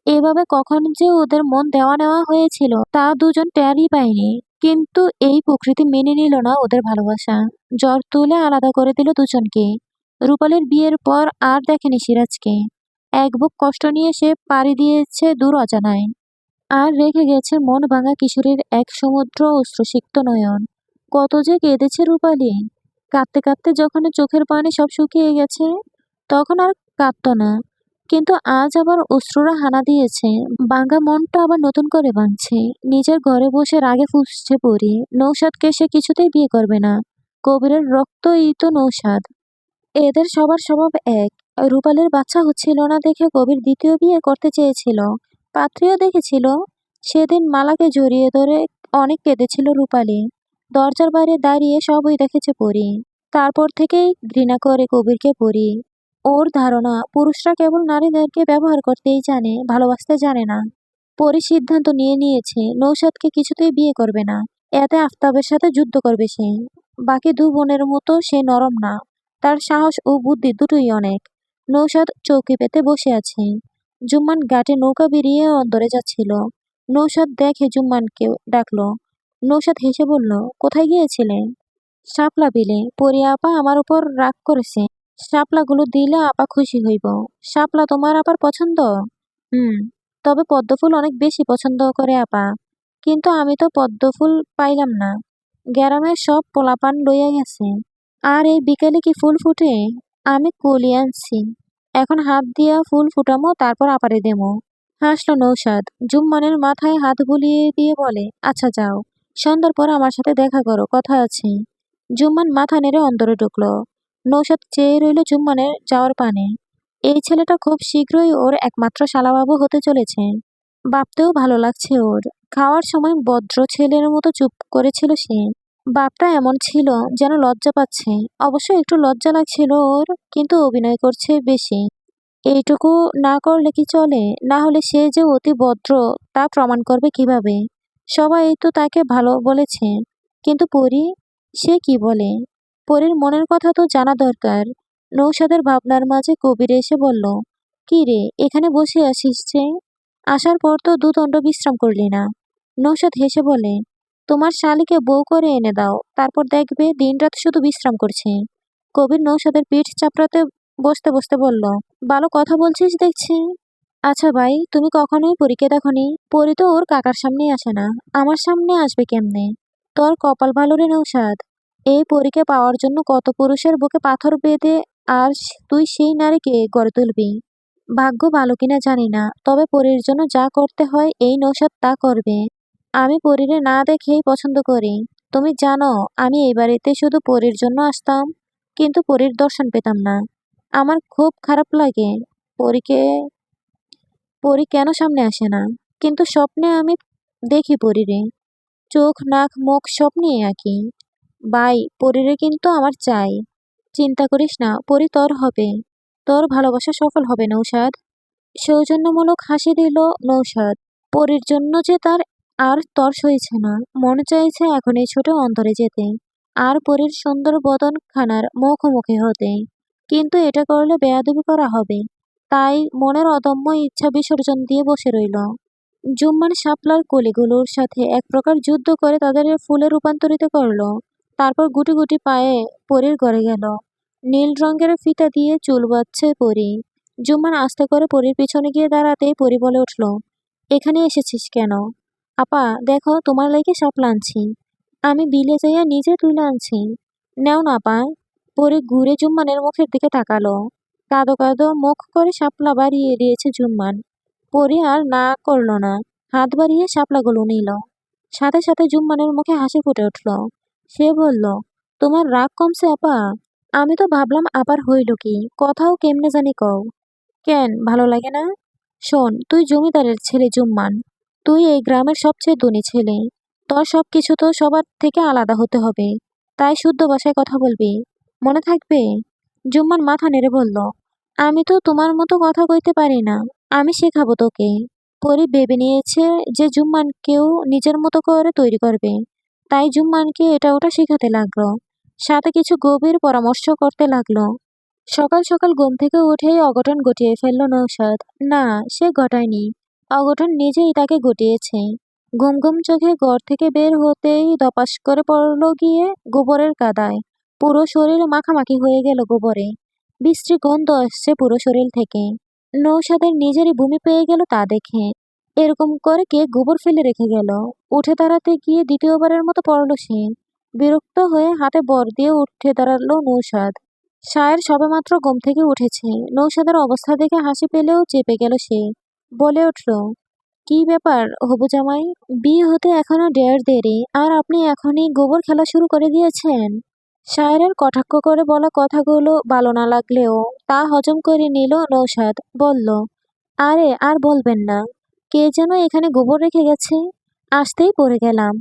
এভাবে কখন যে ওদের মন দেওয়া নেওয়া হয়েছিল তা দুজন টেরই পায়নি। কিন্তু এই প্রকৃতি মেনে নিল না ওদের ভালোবাসা। জ্বর তুলে আলাদা করে দিল দুজনকে। রূপালীর বিয়ের পর আর দেখেনি সিরাজকে। এক বুক কষ্ট নিয়ে সে পাড়ি দিয়েছে দূর অজানায়। আর রেখে গেছে মন ভাঙা কিশোরীর এক সমুদ্র অশ্রুসিক্ত নয়ন। কত যে কেঁদেছে রূপালী। কাঁদতে কাঁদতে যখন চোখের পানি সব শুকিয়ে গেছে, তখন আর কাঁদত না। কিন্তু আজ আবার অশ্রুরা হানা দিয়েছে। ভাঙা মনটা আবার নতুন করে ভাঙছে। নিজের ঘরে বসে রাগে ফুঁসছে পরী। নৌশাদকে সে কিছুতেই বিয়ে করবে না। কবিরের রক্তই তো নৌশাদ। এদের সবার স্বভাব এক। রূপালীর বাচ্চা হচ্ছিল না দেখে কবির দ্বিতীয় বিয়ে করতে চেয়েছিল। পাত্রীও দেখেছিল। সেদিন মালাকে জড়িয়ে ধরে অনেক কেঁদেছিল রূপালী। দরজার বাইরে দাঁড়িয়ে সবই দেখেছে পরী। তারপর থেকেই ঘৃণা করে কবিরকে পরী। ওর ধারণা পুরুষরা কেবল নারীদেরকে ব্যবহার করতেই জানে, ভালোবাসতে জানে না। পরী সিদ্ধান্ত নিয়ে নিয়েছে নৌশাদকে কিছুতেই বিয়ে করবে না। এতে আফতাবের সাথে যুদ্ধ করবে সে। বাকি দু বোনের মতো সে নরম না। তার সাহস ও বুদ্ধি দুটোই অনেক। নৌশাদ চৌকি পেতে বসে আছে। জুম্মান ঘাটে নৌকা বেরিয়ে অন্দরে যাচ্ছিল। নৌশাদ দেখে জুম্মানকে ডাকলো। নৌশাদ হেসে বলল, কোথায় গিয়েছিলে? শাপলা বিলে। পরি আপা আমার উপর রাগ করেছে। শাপলাগুলো দিলে আপা খুশি হইব। শাপলা তোমার আপার পছন্দ? হুম। তবে পদ্মফুল অনেক বেশি পছন্দ করে আপা। কিন্তু আমি তো পদ্মফুল পাইলাম না। গ্রামের সব পোলাপান লইয়া গেছে। আর এই বিকেলে কি ফুল ফুটে? আমি কলি আনছি। এখন হাত দিয়া ফুল ফুটামো, তারপর আপারে দেমো। হাসলো নৌশাদ। জুম্মানের মাথায় হাত বুলিয়ে দিয়ে বলে, আচ্ছা যাও। সন্ধ্যার পর আমার সাথে দেখা করো, কথা আছে। জুম্মান মাথা নেড়ে অন্দরে ঢুকলো। নৌশাদ চেয়ে রইল জুম্মানের যাওয়ার পানে। এই ছেলেটা খুব শীঘ্রই ওর একমাত্র শালাবাবু হতে চলেছে। ভাবতেও ভালো লাগছে ওর। খাওয়ার সময় ভদ্র ছেলের মতো চুপ করেছিল সে। ভাবটা এমন ছিল যেন লজ্জা পাচ্ছে। অবশ্য একটু লজ্জা লাগছিল ওর, কিন্তু অভিনয় করছে বেশি। এইটুকু না করলে কি চলে? না হলে সে যে অতি ভদ্র তা প্রমাণ করবে কিভাবে? সবাই তো তাকে ভালো বলেছে। কিন্তু পরী, সে কি বলে? পরীর মনের কথা তো জানা দরকার। নৌশাদের ভাবনার মাঝে কবির এসে বলল, কি রে, এখানে বসে আসিস যে? আসার পর তো দুদণ্ড বিশ্রাম করলি না। নৌশাদ হেসে বলে, তোমার শালীকে বউ করে এনে দাও, তারপর দেখবে দিনরাত শুধু বিশ্রাম করছে। কবির নৌশাদের পিঠ চাপড়াতে বসতে বসতে বলল, ভালো কথা বলছিস দেখছি। আচ্ছা ভাই, তুমি কখনোই পরীকে দেখনি? পরী তো ওর কাকার সামনে আসে না। আমার সামনে আসবে কেমনে? তোর কপাল ভালো রে নৌশাদ। এই পরীকে পাওয়ার জন্য কত পুরুষের বুকে পাথর বেঁধে, আর তুই সেই নারীকে গড়ে তুলবি। ভাগ্য ভালো কিনা জানি না, তবে পরীর জন্য যা করতে হয় এই নৌশাদ তা করবে। আমি পরীরে না দেখেই পছন্দ করি। তুমি জানো, আমি এই বাড়িতে শুধু পরীর জন্য আসতাম, কিন্তু পরীর দর্শন পেতাম না। আমার খুব খারাপ লাগে। পরীকে পরী কেন সামনে আসে না? কিন্তু স্বপ্নে আমি দেখি পরীরে। চোখ, নাক, মুখ সব নিয়ে আঁকি। বাই, পরীরে কিন্তু আমার চাই। চিন্তা করিস না, পরী তোর হবে। তোর ভালোবাসা সফল হবে নৌশাদ। সৌজন্যমূলক হাসি দিল নৌশাদ। পরীর জন্য যে তার আর তর সইছে না। মনে চাইছে এখনই ছুটে অন্তরে যেতে, আর পরীর সুন্দর বদন খানার মুখোমুখি হতে। কিন্তু এটা করলে বেয়াদবি করা হবে। তাই মনের অদম্য ইচ্ছা বিসর্জন দিয়ে বসে রইল। জুম্মান শাপলার কলিগুলোর সাথে এক প্রকার যুদ্ধ করে তাদের ফুলে রূপান্তরিত করলো। তারপর গুটি গুটি পায়ে পরীর ঘরে গেল। নীল রঙের ফিতা দিয়ে চুল বাঁধছে পরী। জুম্মান আস্তে করে পরীর পিছনে গিয়ে দাঁড়াতেই পরী বলে উঠল, এখানে এসেছিস কেন? আপা দেখো, তোমার লাইকে শাপলা আনছি। আমি বিলে যাইয়া নিজে তুলে আনছি। নেও না আপা। পরী ঘুরে জুম্মানের মুখের দিকে তাকালো। কাঁদো কাঁদো মুখ করে শাপলা বাড়িয়ে দিয়েছে জুম্মান। পরী আর না করল না। হাত বাড়িয়ে শাপলাগুলো নিল। সাথে সাথে জুম্মানের মুখে হাসি ফুটে উঠল। সে বলল, তোমার রাগ কমছে আপা? আমি তো ভাবলাম আবার হইল কি, কথাও কেমনে জানি কও। কেন, ভালো লাগে না? শোন, তুই জমিদারের ছেলে জুম্মান। তুই এই গ্রামের সবচেয়ে ধনী ছেলে। তোর সবকিছু তো সবার থেকে আলাদা হতে হবে। তাই শুদ্ধ ভাষায় কথা বলবি। মনে থাকবে? জুম্মান মাথা নেড়ে বলল, আমি তো তোমার মতো কথা কইতে পারি না। আমি শেখাবো তোকে। পরি ভেবে নিয়েছে যে জুম্মানকেও নিজের মতো করে তৈরি করবে। তাই জুম্মানকে এটা ওটা শেখাতে লাগলো। সাথে কিছু গভীর পরামর্শ করতে লাগলো। সকাল সকাল ঘুম থেকে উঠেই অঘটন ঘটিয়ে ফেলল নৌশাদ। না, সে ঘটায়নি। অঘটন নিজেই তাকে ঘটিয়েছে। ঘুম ঘুম চোখে ঘর থেকে বের হতেই ধপাস করে পড়ল গিয়ে গোবরের কাদায়। পুরো শরীর মাখামাখি হয়ে গেল গোবরে। বিশ্রী গন্ধ আসছে পুরো শরীর থেকে। নৌশাদের নিজেরই বমি পেয়ে গেল তা দেখে। এরকম করে কে গোবর ফেলে রেখে গেল? উঠে দাঁড়াতে গিয়ে দ্বিতীয়বারের মতো পড়ল সে। বিরক্ত হয়ে হাতে বর দিয়ে উঠে দাঁড়ালো নৌশাদ। সায়ের সবেমাত্র ঘুম থেকে উঠেছে। নৌশাদের অবস্থা দেখে হাসি পেলেও চেপে গেল সে। বলে উঠল, কি ব্যাপার হবু জামাই? বিয়ে হতে এখনো ঢের দেরি, আর আপনি এখনই গোবর খেলা শুরু করে দিয়েছেন? শায়রের কটাক্ষ করে বলা কথাগুলো ভালো না লাগলেও তা হজম করে নিল নৌশাদ। বলল, আরে আর বলবেন না, কে যেন এখানে গোবর রেখে গেছে, আসতেই পড়ে গেলাম।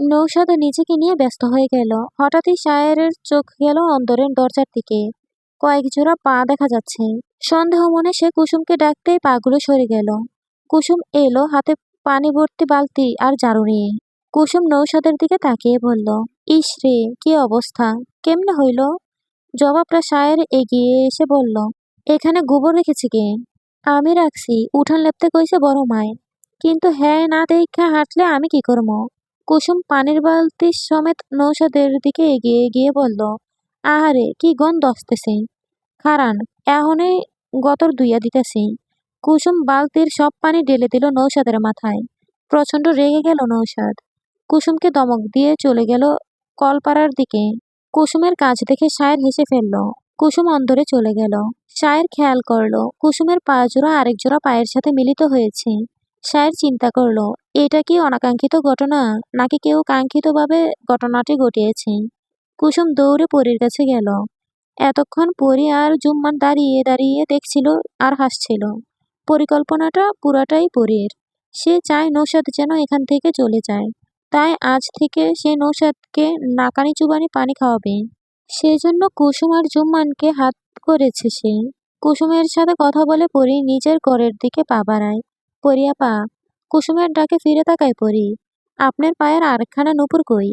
নৌশাদ নিজেকে নিয়ে ব্যস্ত হয়ে গেল। হঠাৎই শায়রের চোখ গেল অন্দরের দরজার দিকে। কয়েক জোড়া পা দেখা যাচ্ছে। সন্দেহ মনে সে কুসুমকে ডাকতেই পাগুলো সরে গেল। কুসুম এলো হাতে পানি ভর্তি বালতি আর ঝাড়ু নিয়ে। কুসুম নৌশাদের দিকে তাকিয়ে বলল, ইস রে, কি অবস্থা, কেমনে হইল? জবাবটা শায়ের এগিয়ে এসে বলল, এখানে গোবর রেখেছে কে? আমি রাখছি, উঠান লেপতে কইছে বড় মায়। কিন্তু হ্যাঁ না দেখা হাঁটলে আমি কি করবো? কুসুম পানির বালতি সমেত নৌশাদের দিকে এগিয়ে গিয়ে বলল, আহারে কি গন্ধ আসতেছে, খারান, এখনই গতর দুইয়া দিতেছি। কুসুম বালতির সব পানি ঢেলে দিল নৌশাদের মাথায়। প্রচন্ড রেগে গেল নৌশাদ। কুসুমকে ধমক দিয়ে চলে গেল কলপাড়ার দিকে। কুসুমের কাজ দেখে শায়ের হেসে ফেলল। কুসুম অন্দরে চলে গেল। শায়ের খেয়াল করলো কুসুমের পা জোড়া আরেক জোড়া পায়ের সাথে মিলিত হয়েছে। শায়ের চিন্তা করলো, এটা কি অনাকাঙ্ক্ষিত ঘটনা, নাকি কেউ কাঙ্ক্ষিতভাবে ঘটনাটি ঘটিয়েছে। কুসুম দৌড়ে পরীর কাছে গেল। এতক্ষণ পরী আর জুম্মান দাঁড়িয়ে দাঁড়িয়ে দেখছিল আর হাসছিল। পরিকল্পনাটা পুরাটাই পরীর। সে চায় নৌশাদ যেন এখান থেকে চলে যায়। তাই আজ থেকে সে নৌশাদকে নাকানি চুবানি পানি খাওয়াবে। সেজন্য কুসুম আর জুম্মানকে হাত করেছে সে। কুসুমের সাথে কথা বলে পরী নিজের ঘরের দিকে পা বাড়ায়। পরী আপা। কুসুমের ডাকে ফিরে তাকায় পরী। আপনার পায়ের আরেকখানা নুপুর কই?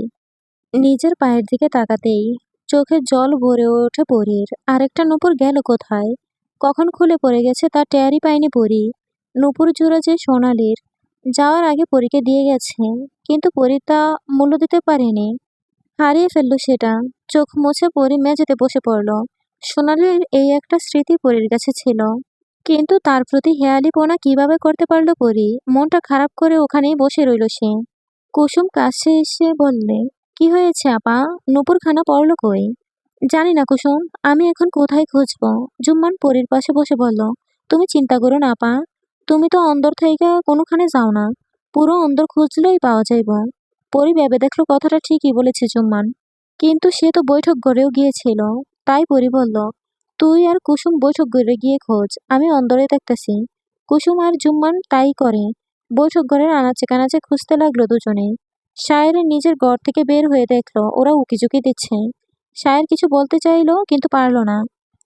নিজের পায়ের দিকে তাকাতেই চোখে জল ভরে ওঠে পরীর। আরেকটা নুপুর গেল কোথায়? কখন খুলে পড়ে গেছে তা টেরই পায়নি পরী। নুপুর জোড়া যে সোনালির, যাওয়ার আগে পরীকে দিয়ে গেছে, কিন্তু পরী তা মূল্য দিতে পারেনি। হারিয়ে ফেলল সেটা। চোখ মুছে পরী মেঝেতে বসে পড়ল। সোনালির এই একটা স্মৃতি পরীর কাছে ছিল, কিন্তু তার প্রতি হেয়ালিপনা কিভাবে করতে পারল পরী? মনটা খারাপ করে ওখানেই বসে রইল সে। কুসুম কাছে এসে বললে, কি হয়েছে আপা, নুপুরখানা পড়ল কই? জানি না কুসুম, আমি এখন কোথায় খুঁজবো? জুম্মান পরীর পাশে বসে বলল, তুমি চিন্তা করো না আপা, তুমি তো অন্দর থেকে কোনোখানে যাও না, পুরো অন্দর খুঁজলেই পাওয়া যাইব। পরী ভেবে দেখলো কথাটা ঠিকই বলেছে জুম্মান, কিন্তু সে তো বৈঠক ঘরেও গিয়েছিল। তাই পরী বলল, তুই আর কুসুম বৈঠক ঘরে গিয়ে খোঁজ, আমি অন্দরে দেখতেছি। কুসুম আর জুম্মান তাই করে। বৈঠক ঘরের আনাচে কানাচে খুঁজতে লাগলো দুজনে। শায়ের নিজের ঘর থেকে বের হয়ে দেখলো ওরা উকিঝুঁকি দিচ্ছে। শায়ের কিছু বলতে চাইলো কিন্তু পারল না।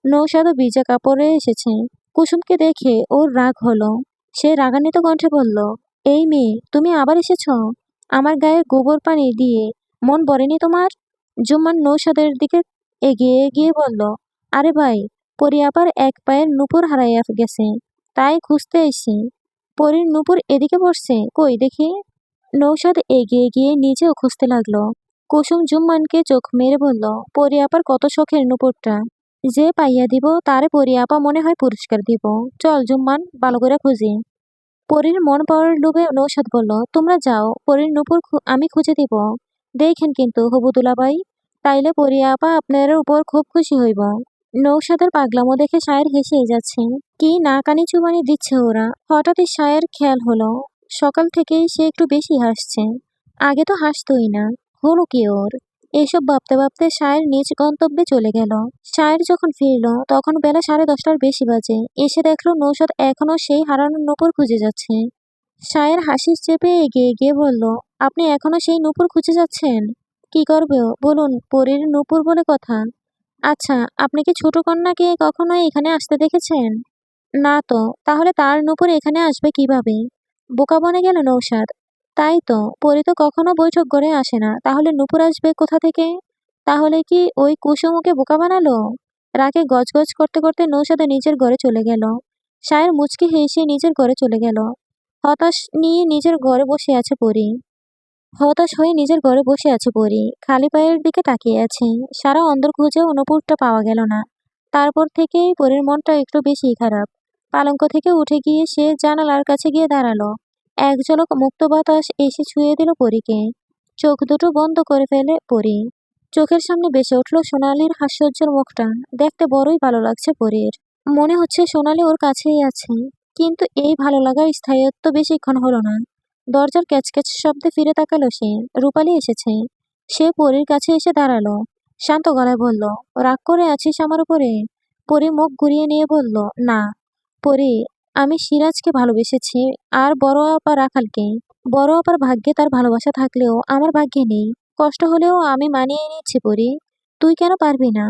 নৌশাদও ভিজা কাপড়ে এসেছে। কুসুমকে দেখে ওর রাগ হলো। সে রাগান্বিত কণ্ঠে বলল, এই মেয়ে, তুমি আবার এসেছ? আমার গায়ে গোবর পানি দিয়ে মন ভরেনি তোমার? জুম্মান নৌশাদের দিকে এগিয়ে গিয়ে বলল, আরে ভাই, পরী আবার এক পায়ের নুপুর হারাইয়া গেছে, তাই খুঁজতে এসি। পরীর নুপুর এদিকে পড়ছে, কই দেখি। নৌশাদ এগিয়ে গিয়ে নিজেও খুঁজতে লাগলো। কুসুম জুম্মানকে চোখ মেরে বলল, পরী আপার কত শখের নুপুরটা, যে পাইয়া দিব তারে পরী আপা মনে হয় পুরস্কার দিব। চল জুম্মান, ভালো করে খুঁজি। পরীর মন পাওয়ার লোভে নৌশাদ বলল, তোমরা যাও, পরীর নুপুর আমি খুঁজে দিব। দেখেন কিন্তু হবু দুলাভাই, তাইলে পরী আপা আপনার উপর খুব খুশি হইব। নৌশাদের পাগলামো দেখে শায়ের হেসেই যাচ্ছে। কি না কানি চুবানি দিচ্ছে ওরা। হঠাৎই শায়ের খেয়াল হলো, সকাল থেকেই সে একটু বেশি হাসছে। আগে তো হাসতোই না, হলো কি ওর? এসব ভাবতে ভাবতে শায়ের নিজ গন্তব্যে চলে গেল। শায়ের যখন ফিরল তখন বেলা 10:30টার বেশি বাজে। এসে দেখলো নৌশাদ এখনো সেই হারানো নূপুর খুঁজে যাচ্ছে। শায়ের হাসির চেপে এগিয়ে গিয়ে বলল, আপনি এখনো সেই নূপুর খুঁজে যাচ্ছেন? কি করবে ও? বলুন, পরীর নূপুর বলে কথা। আচ্ছা, আপনি কি ছোট কন্যাকে কখনো এখানে আসতে দেখেছেন? না তো, তাহলে তার নূপুর এখানে আসবে কিভাবে? বোকা বনে গেল নৌশাদ। তাই তো, পরী তো কখনো বৈঠক ঘরে আসে না, তাহলে নূপুর আসবে কোথা থেকে? তাহলে কি ওই কুসুম ওকে বোকা বানালো? রাগে গজগজ করতে করতে নৌশাদে নিজের ঘরে চলে গেল। শায়ের মুচকি হেসে নিজের ঘরে চলে গেল। হতাশ নিয়ে নিজের ঘরে বসে আছে পরী। হতাশ হয়ে নিজের ঘরে বসে আছে পরী। খালি পায়ের দিকে তাকিয়ে আছে। সারা অন্দর খুঁজেও নূপুরটা পাওয়া গেল না। তারপর থেকেই পরীর মনটা একটু বেশিই খারাপ। পালঙ্ক থেকে উঠে গিয়ে সে জানালার কাছে গিয়ে দাঁড়ালো। এক ঝলক মুক্ত বাতাস এসে ছুঁয়ে দিল পরীকে। চোখ দুটো বন্ধ করে ফেলে পরী। চোখের সামনে ভেসে উঠল সোনালির হাস্যোজ্জ্বল মুখটা। দেখতে বড়ই ভালো লাগছে পরীর। মনে হচ্ছে সোনালি ওর কাছেই আছে। কিন্তু এই ভালো লাগার স্থায়িত্ব বেশিক্ষণ হলো না। দরজার ক্যাচক্যাচ শব্দে ফিরে তাকালো সে। রূপালি এসেছে। সে পরীর কাছে এসে দাঁড়ালো। শান্ত গলায় বলল, রাগ করে আছিস আমার উপরে? পরি মুখ ঘুরিয়ে নিয়ে বলল, না। পরি, আমি সিরাজকে ভালোবেসেছি, আর বড় আপা রাখালকে। বড় আপার ভাগ্যে তার ভালোবাসা থাকলেও আমার ভাগ্যে নেই। কষ্ট হলেও আমি মানিয়ে নিচ্ছি পরি। তুই কেন পারবি না?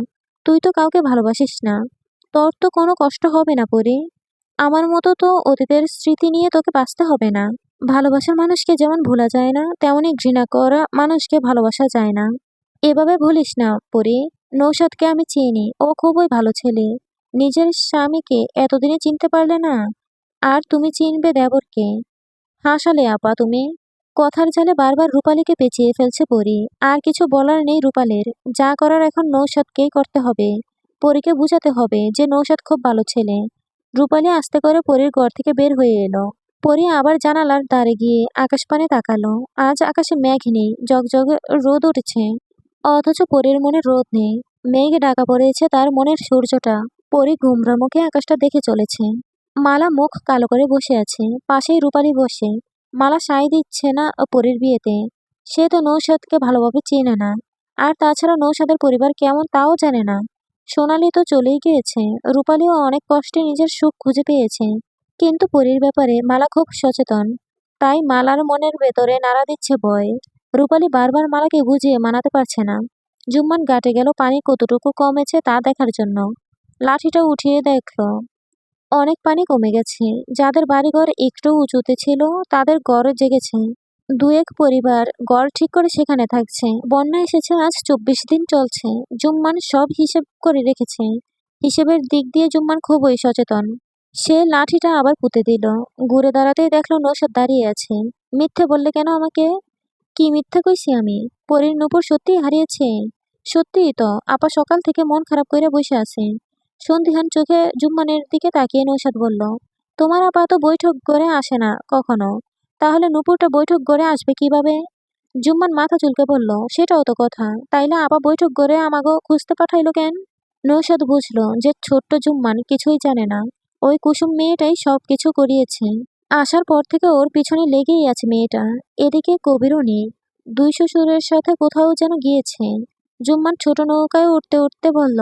তুই তো কাউকে ভালোবাসিস না। তোর তো কোনো কষ্ট হবে না পরি। আমার মতো তো অতীতের স্মৃতি নিয়ে তোকে বাঁচতে হবে না। ভালোবাসার মানুষকে যেমন ভোলা যায় না, তেমনি ঘৃণা করা মানুষকে ভালোবাসা যায় না। এভাবে ভুলিস না পরি। নৌশাদকে আমি চিনি, ও খুবই ভালো ছেলে। নিজের স্বামীকে এতদিনে চিনতে পারলে না? আর তুমি চিনবে দেবরকে? হাসালে আপা তুমি। কথার জালে বারবার রূপালীকে পেঁচিয়ে ফেলছে পরি। আর কিছু বলার নেই রূপালের। যা করার এখন নৌশাদকেই করতে হবে। পরীকে বুঝাতে হবে যে নৌশাদ খুব ভালো ছেলে। রূপালী আস্তে করে পরীর ঘর থেকে বের হয়ে এলো। পরী আবার জানালার ধারে গিয়ে আকাশপানে তাকালো। আজ আকাশে মেঘ নেই, জগজগে রোদ উঠেছে। অথচ পরীর মনে রোদ নেই। মেঘে ঢাকা পড়েছে তার মনের সূর্যটা। পরী গোমড়া মুখে আকাশটা দেখে চলেছে। মালা মুখ কালো করে বসে আছে, পাশেই রূপালী বসে। মালা সায় দিচ্ছে না পরীর বিয়েতে। সে তো নৌশাদকে ভালোভাবে চেনে না। আর তাছাড়া নৌশাদের পরিবার কেমন তাও জানে না। সোনালি তো চলেই গিয়েছে। রূপালীও অনেক কষ্টে নিজের সুখ খুঁজে পেয়েছে। কিন্তু পরীর ব্যাপারে মালা খুব সচেতন। তাই মালার মনের ভেতরে নাড়া দিচ্ছে ভয়। রূপালী বারবার মালাকে বুঝিয়ে মানাতে পারছে না। জুম্মান ঘাটে গেল পানি কতটুকু কমেছে তা দেখার জন্য। লাঠিটা উঠিয়ে দেখলো অনেক পানি কমে গেছে। যাদের বাড়িঘর একটু উঁচুতে ছিল তাদের ঘর জেগেছে। দু এক পরিবার ঘর ঠিক করে সেখানে থাকছে। বন্যা এসেছে আজ 24 দিন চলছে। জুম্মান সব হিসেব করে রেখেছে। হিসেবের দিক দিয়ে জুম্মান খুবই সচেতন। সে লাঠিটা আবার পুঁতে দিল। ঘুরে দাঁড়াতেই দেখলো নৌশাদ দাঁড়িয়ে আছে। মিথ্যে বললে কেন আমাকে? কি মিথ্যে কইছি আমি? পরীর নূপুর সত্যিই হারিয়েছে? সত্যিই তো। আপা সকাল থেকে মন খারাপ করে বসে আছে। সন্ধিহান চোখে জুম্মানের দিকে তাকিয়ে নৌশাদ বলল, তোমার আপা তো বৈঠক ঘরে আসে না কখনো। তাহলে নূপুরটা বৈঠক ঘরে আসবে কিভাবে? জুম্মান মাথা চুলকে বলল, সেটাও তো কথা। তাইলে আপা বৈঠক ঘরে আমাগো খুঁজতে পাঠাইলো কেন? নৌশাদ বুঝলো যে ছোট্ট জুম্মান কিছুই জানে না। ওই কুসুম মেয়েটাই সবকিছু করিয়েছে। আসার পর থেকে ওর পিছনে লেগেই আছে মেয়েটা। এদিকে কবিরও নেই। দুই শ্বশুরের সাথে কোথাও যেন গিয়েছে। জুম্মান ছোট নৌকায় উঠতে উঠতে বলল,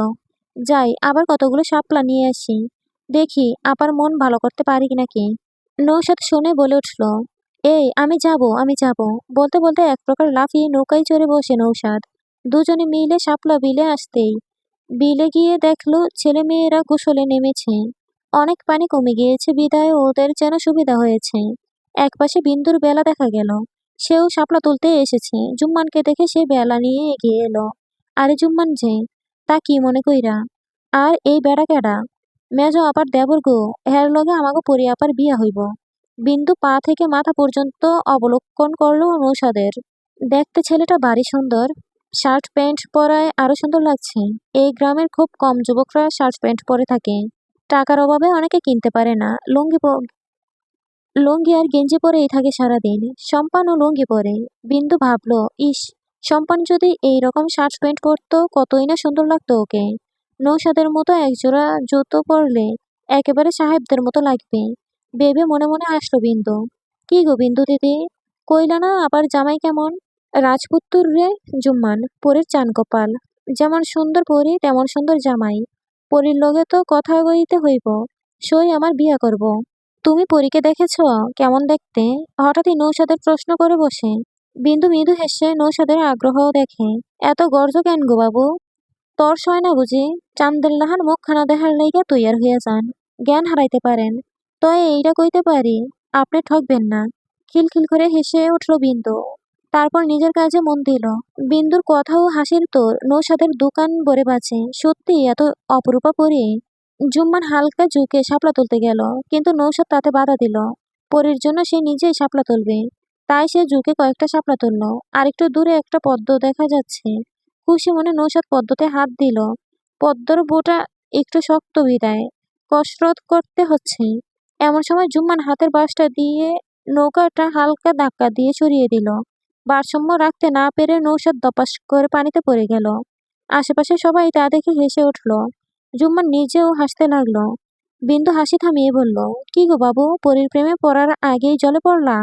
যাই আবার কতগুলো শাপলা নিয়ে আসি। দেখি আপার মন ভালো করতে পারি নাকি। নৌশাদ শুনে বলে উঠল, এই আমি যাব। বলতে বলতে এক প্রকার লাফিয়ে নৌকায় চড়ে বসে নৌশাদ। দুজনে মিলে শাপলা বিলে আসতেই বিলে গিয়ে দেখলো ছেলে মেয়েরা গোসলে নেমেছে। অনেক পানি কমে গিয়েছে বিধায় ওদের যেন সুবিধা হয়েছে। একপাশে বিন্দুর বেলা দেখা গেল। সেও শাপলা তুলতে এসেছে। জুম্মানকে দেখে সে বেলা নিয়ে এগিয়ে এলো। আরে জুম্মান যে, তা কি মনে কইরা? আর এই বেড়া কেডা? মেজো আপার দেবর গো। এর লগে আমাকে পরি আপার বিয়া হইব। বিন্দু পা থেকে মাথা পর্যন্ত অবলোকন করলো নৌশাদের। দেখতে ছেলেটা ভারী সুন্দর। শার্ট প্যান্ট পরায় আরো সুন্দর লাগছে। এই গ্রামের খুব কম যুবকরা শার্ট প্যান্ট পরে থাকে। টাকার অভাবে অনেকে কিনতে পারে না। লুঙ্গি আর গেঞ্জি পরেই থাকে সারাদিন। সম্পানও লুঙ্গি পরে। বিন্দু ভাবলো, ইস, সম্পান যদি এই রকম শার্ট প্যান্ট পরতো কতই না সুন্দর লাগতো ওকে। নৌশাদের মতো একজোড়া জুতো পরলে একেবারে সাহেবদের মতো লাগবে। ভেবে মনে মনে আসলো বিন্দু। কি গো বিন্দু দিদি, কইলা না আবার জামাই কেমন? রাজপুত্তুর রে জুম্মান, পরীর চান কপাল। যেমন সুন্দর পরী তেমন সুন্দর জামাই। পরীর লগে তো কথা কইতে হইব। সই আমার বিয়া করব। তুমি পরীকে দেখেছ? কেমন দেখতে? হঠাৎই নৌশাদের প্রশ্ন করে বসে। বিন্দু মৃদু হেসে নৌশাদের আগ্রহ দেখে। এত গর্জ কেন গো বাবু? তর সয় না বুঝি? চান্দের লাহান মুখখানা দেখার লাইগা তৈয়ার হইয়া যান। জ্ঞান হারাইতে পারেন। তয় এইটা কইতে পারি, আপনি ঠকবেন না। খিলখিল করে হেসে উঠল বিন্দু। তারপর নিজের কাজে মন দিল। বিন্দুর কথা ও হাসির তোর নৌশাদের দোকান ভরে বাজে। সত্যি এত অপরূপা পরি? জুম্মান হালকা ঝুঁকে শাপলা তুলতে গেল, কিন্তু নৌশাদ তাতে বাধা দিল। পরীর জন্য সে নিজেই শাপলা তুলবে। তাই সে ঝুঁকে কয়েকটা শাপলা তুলল। আরেকটু দূরে একটা পদ্ম দেখা যাচ্ছে। খুশি মনে নৌশাদ পদ্মতে হাত দিল। পদ্মর বোটা একটু শক্ত বিদায় কসরত করতে হচ্ছে। এমন সময় জুম্মান হাতের বাঁশটা দিয়ে নৌকাটা হালকা ধাক্কা দিয়ে সরিয়ে দিল। ভারসাম্য রাখতে না পেরে নৌশাদ দপাস করে পানিতে পড়ে গেল। আশেপাশে সবাই তা দেখে হেসে উঠল। জুম্মান নিজেও হাসতে লাগলো। বিন্দু হাসি থামিয়ে বলল, কি গো বাবু, পরীর প্রেমে পড়ার আগেই জলে পড়লা?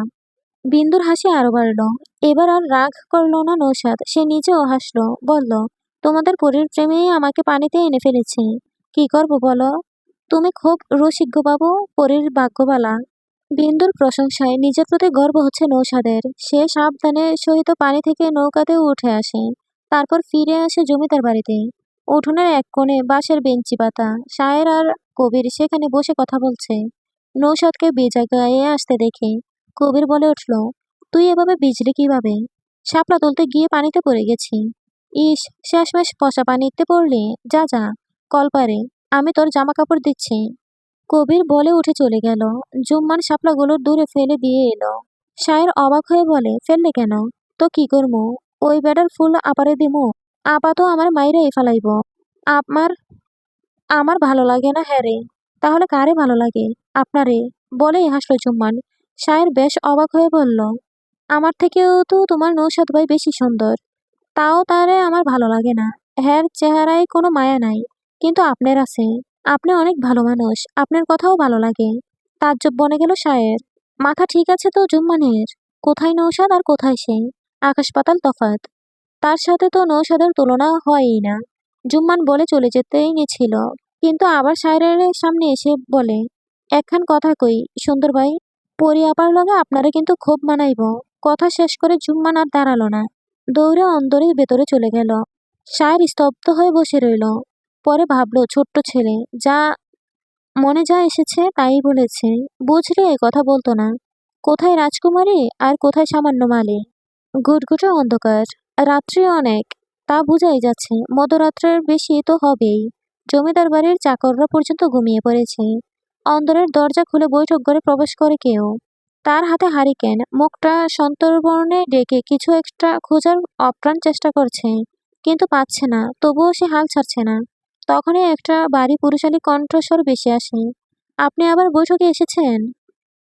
বিন্দুর হাসি আরো বাড়ল। এবার আর রাগ করলো না নৌশাদ। সে নিজেও হাসলো। বলল, তোমাদের পরীর প্রেমেই আমাকে পানিতে এনে ফেলেছে। কি করব বলো? তুমি খুব রসিক বাবু, পরীর ভাগ্যবালা। বিন্দুর প্রশংসায় নিজের প্রতি গর্ব হচ্ছে নৌসাদের। সে সাবধানে সহিত পানি থেকে নৌকাতে উঠে আসে। তারপর ফিরে আসে জমিদার বাড়িতে। উঠোনের এক কোণে বাঁশের বেঞ্চি পাতা। শায়ের আর কবির সেখানে বসে কথা বলছে। নৌসাদকে বেজা গায়ে আসতে দেখে কবির বলে উঠল, তুই এভাবে ভিজলি কিভাবে? শাপলা তুলতে গিয়ে পানিতে পড়ে গেছি। ইস, শেষমেশ পচা পানিতে পড়লি। যা যা, কলপারে, আমি তোর জামা কাপড় দিচ্ছি। কবির বলে উঠে চলে গেল। জুম্মান শাপলাগুলো দূরে ফেলে দিয়ে এলো। শায়ের অবাক হয়ে বলে, ফেললে কেন? তো কি করমু? ওই বেডার ফুল আপারে দিমু? আপা তো আমার মাইরাই ফালাইব। আমার আমার ভালো লাগে না, হ্যাঁ রে। তাহলে কারে ভালো লাগে? আপনারে। বলেই হাসলো জুম্মান। শায়ের বেশ অবাক হয়ে বলল, আমার থেকেও তো তোমার নৌশাদ ভাই বেশি সুন্দর। তাও তারে আমার ভালো লাগে না। হ্যার চেহারায় কোনো মায়া নাই। কিন্তু আপনার আছে। আপনি অনেক ভালো মানুষ, আপনার কথাও ভালো লাগে। তাজ্জব বনে গেল শায়ের। মাথা ঠিক আছে তো জুম্মানের? কোথায় নৌশাদ আর কোথায় সে? আকাশ পাতাল তফাৎ। তার সাথে তো নৌশাদের তুলনা হয়ই না। জুম্মান বলে চলে যেতেই নিছিল, কিন্তু আবার শায়েরের সামনে এসে বলে, একখান কথা কই সুন্দর ভাই, পরি আপার লগে আপনারে কিন্তু খুব মানাইব। কথা শেষ করে জুম্মান আর দাঁড়ালো না, দৌড়ে অন্দরের ভেতরে চলে গেল। শায়ের স্তব্ধ হয়ে বসে রইল। পরে ভাবলো, ছোট্ট ছেলে, যা মনে যা এসেছে তাই বলেছে। বুঝলে এ কথা বলতো না। কোথায় রাজকুমারী আর কোথায় সামান্য মালি। ঘুটঘুটে অন্ধকার, রাত্রি অনেক, তা বোঝাই যাচ্ছে। মধ্যরাত্রের বেশি তো হবেই। জমিদার বাড়ির চাকররা পর্যন্ত ঘুমিয়ে পড়েছে। অন্দরের দরজা খুলে বৈঠক ঘরে প্রবেশ করে কেউ। তার হাতে হারিকেন, মুখটা সন্তর্পণে ডেকে কিছু একটা খোঁজার অপ্রাণ চেষ্টা করছে, কিন্তু পাচ্ছে না। তবুও সে হাল ছাড়ছে না। তখনই একটা বাড়ি পুরুষালী কণ্ঠস্বর ভেসে আসে, আপনি আবার বৈঠকে এসেছেন?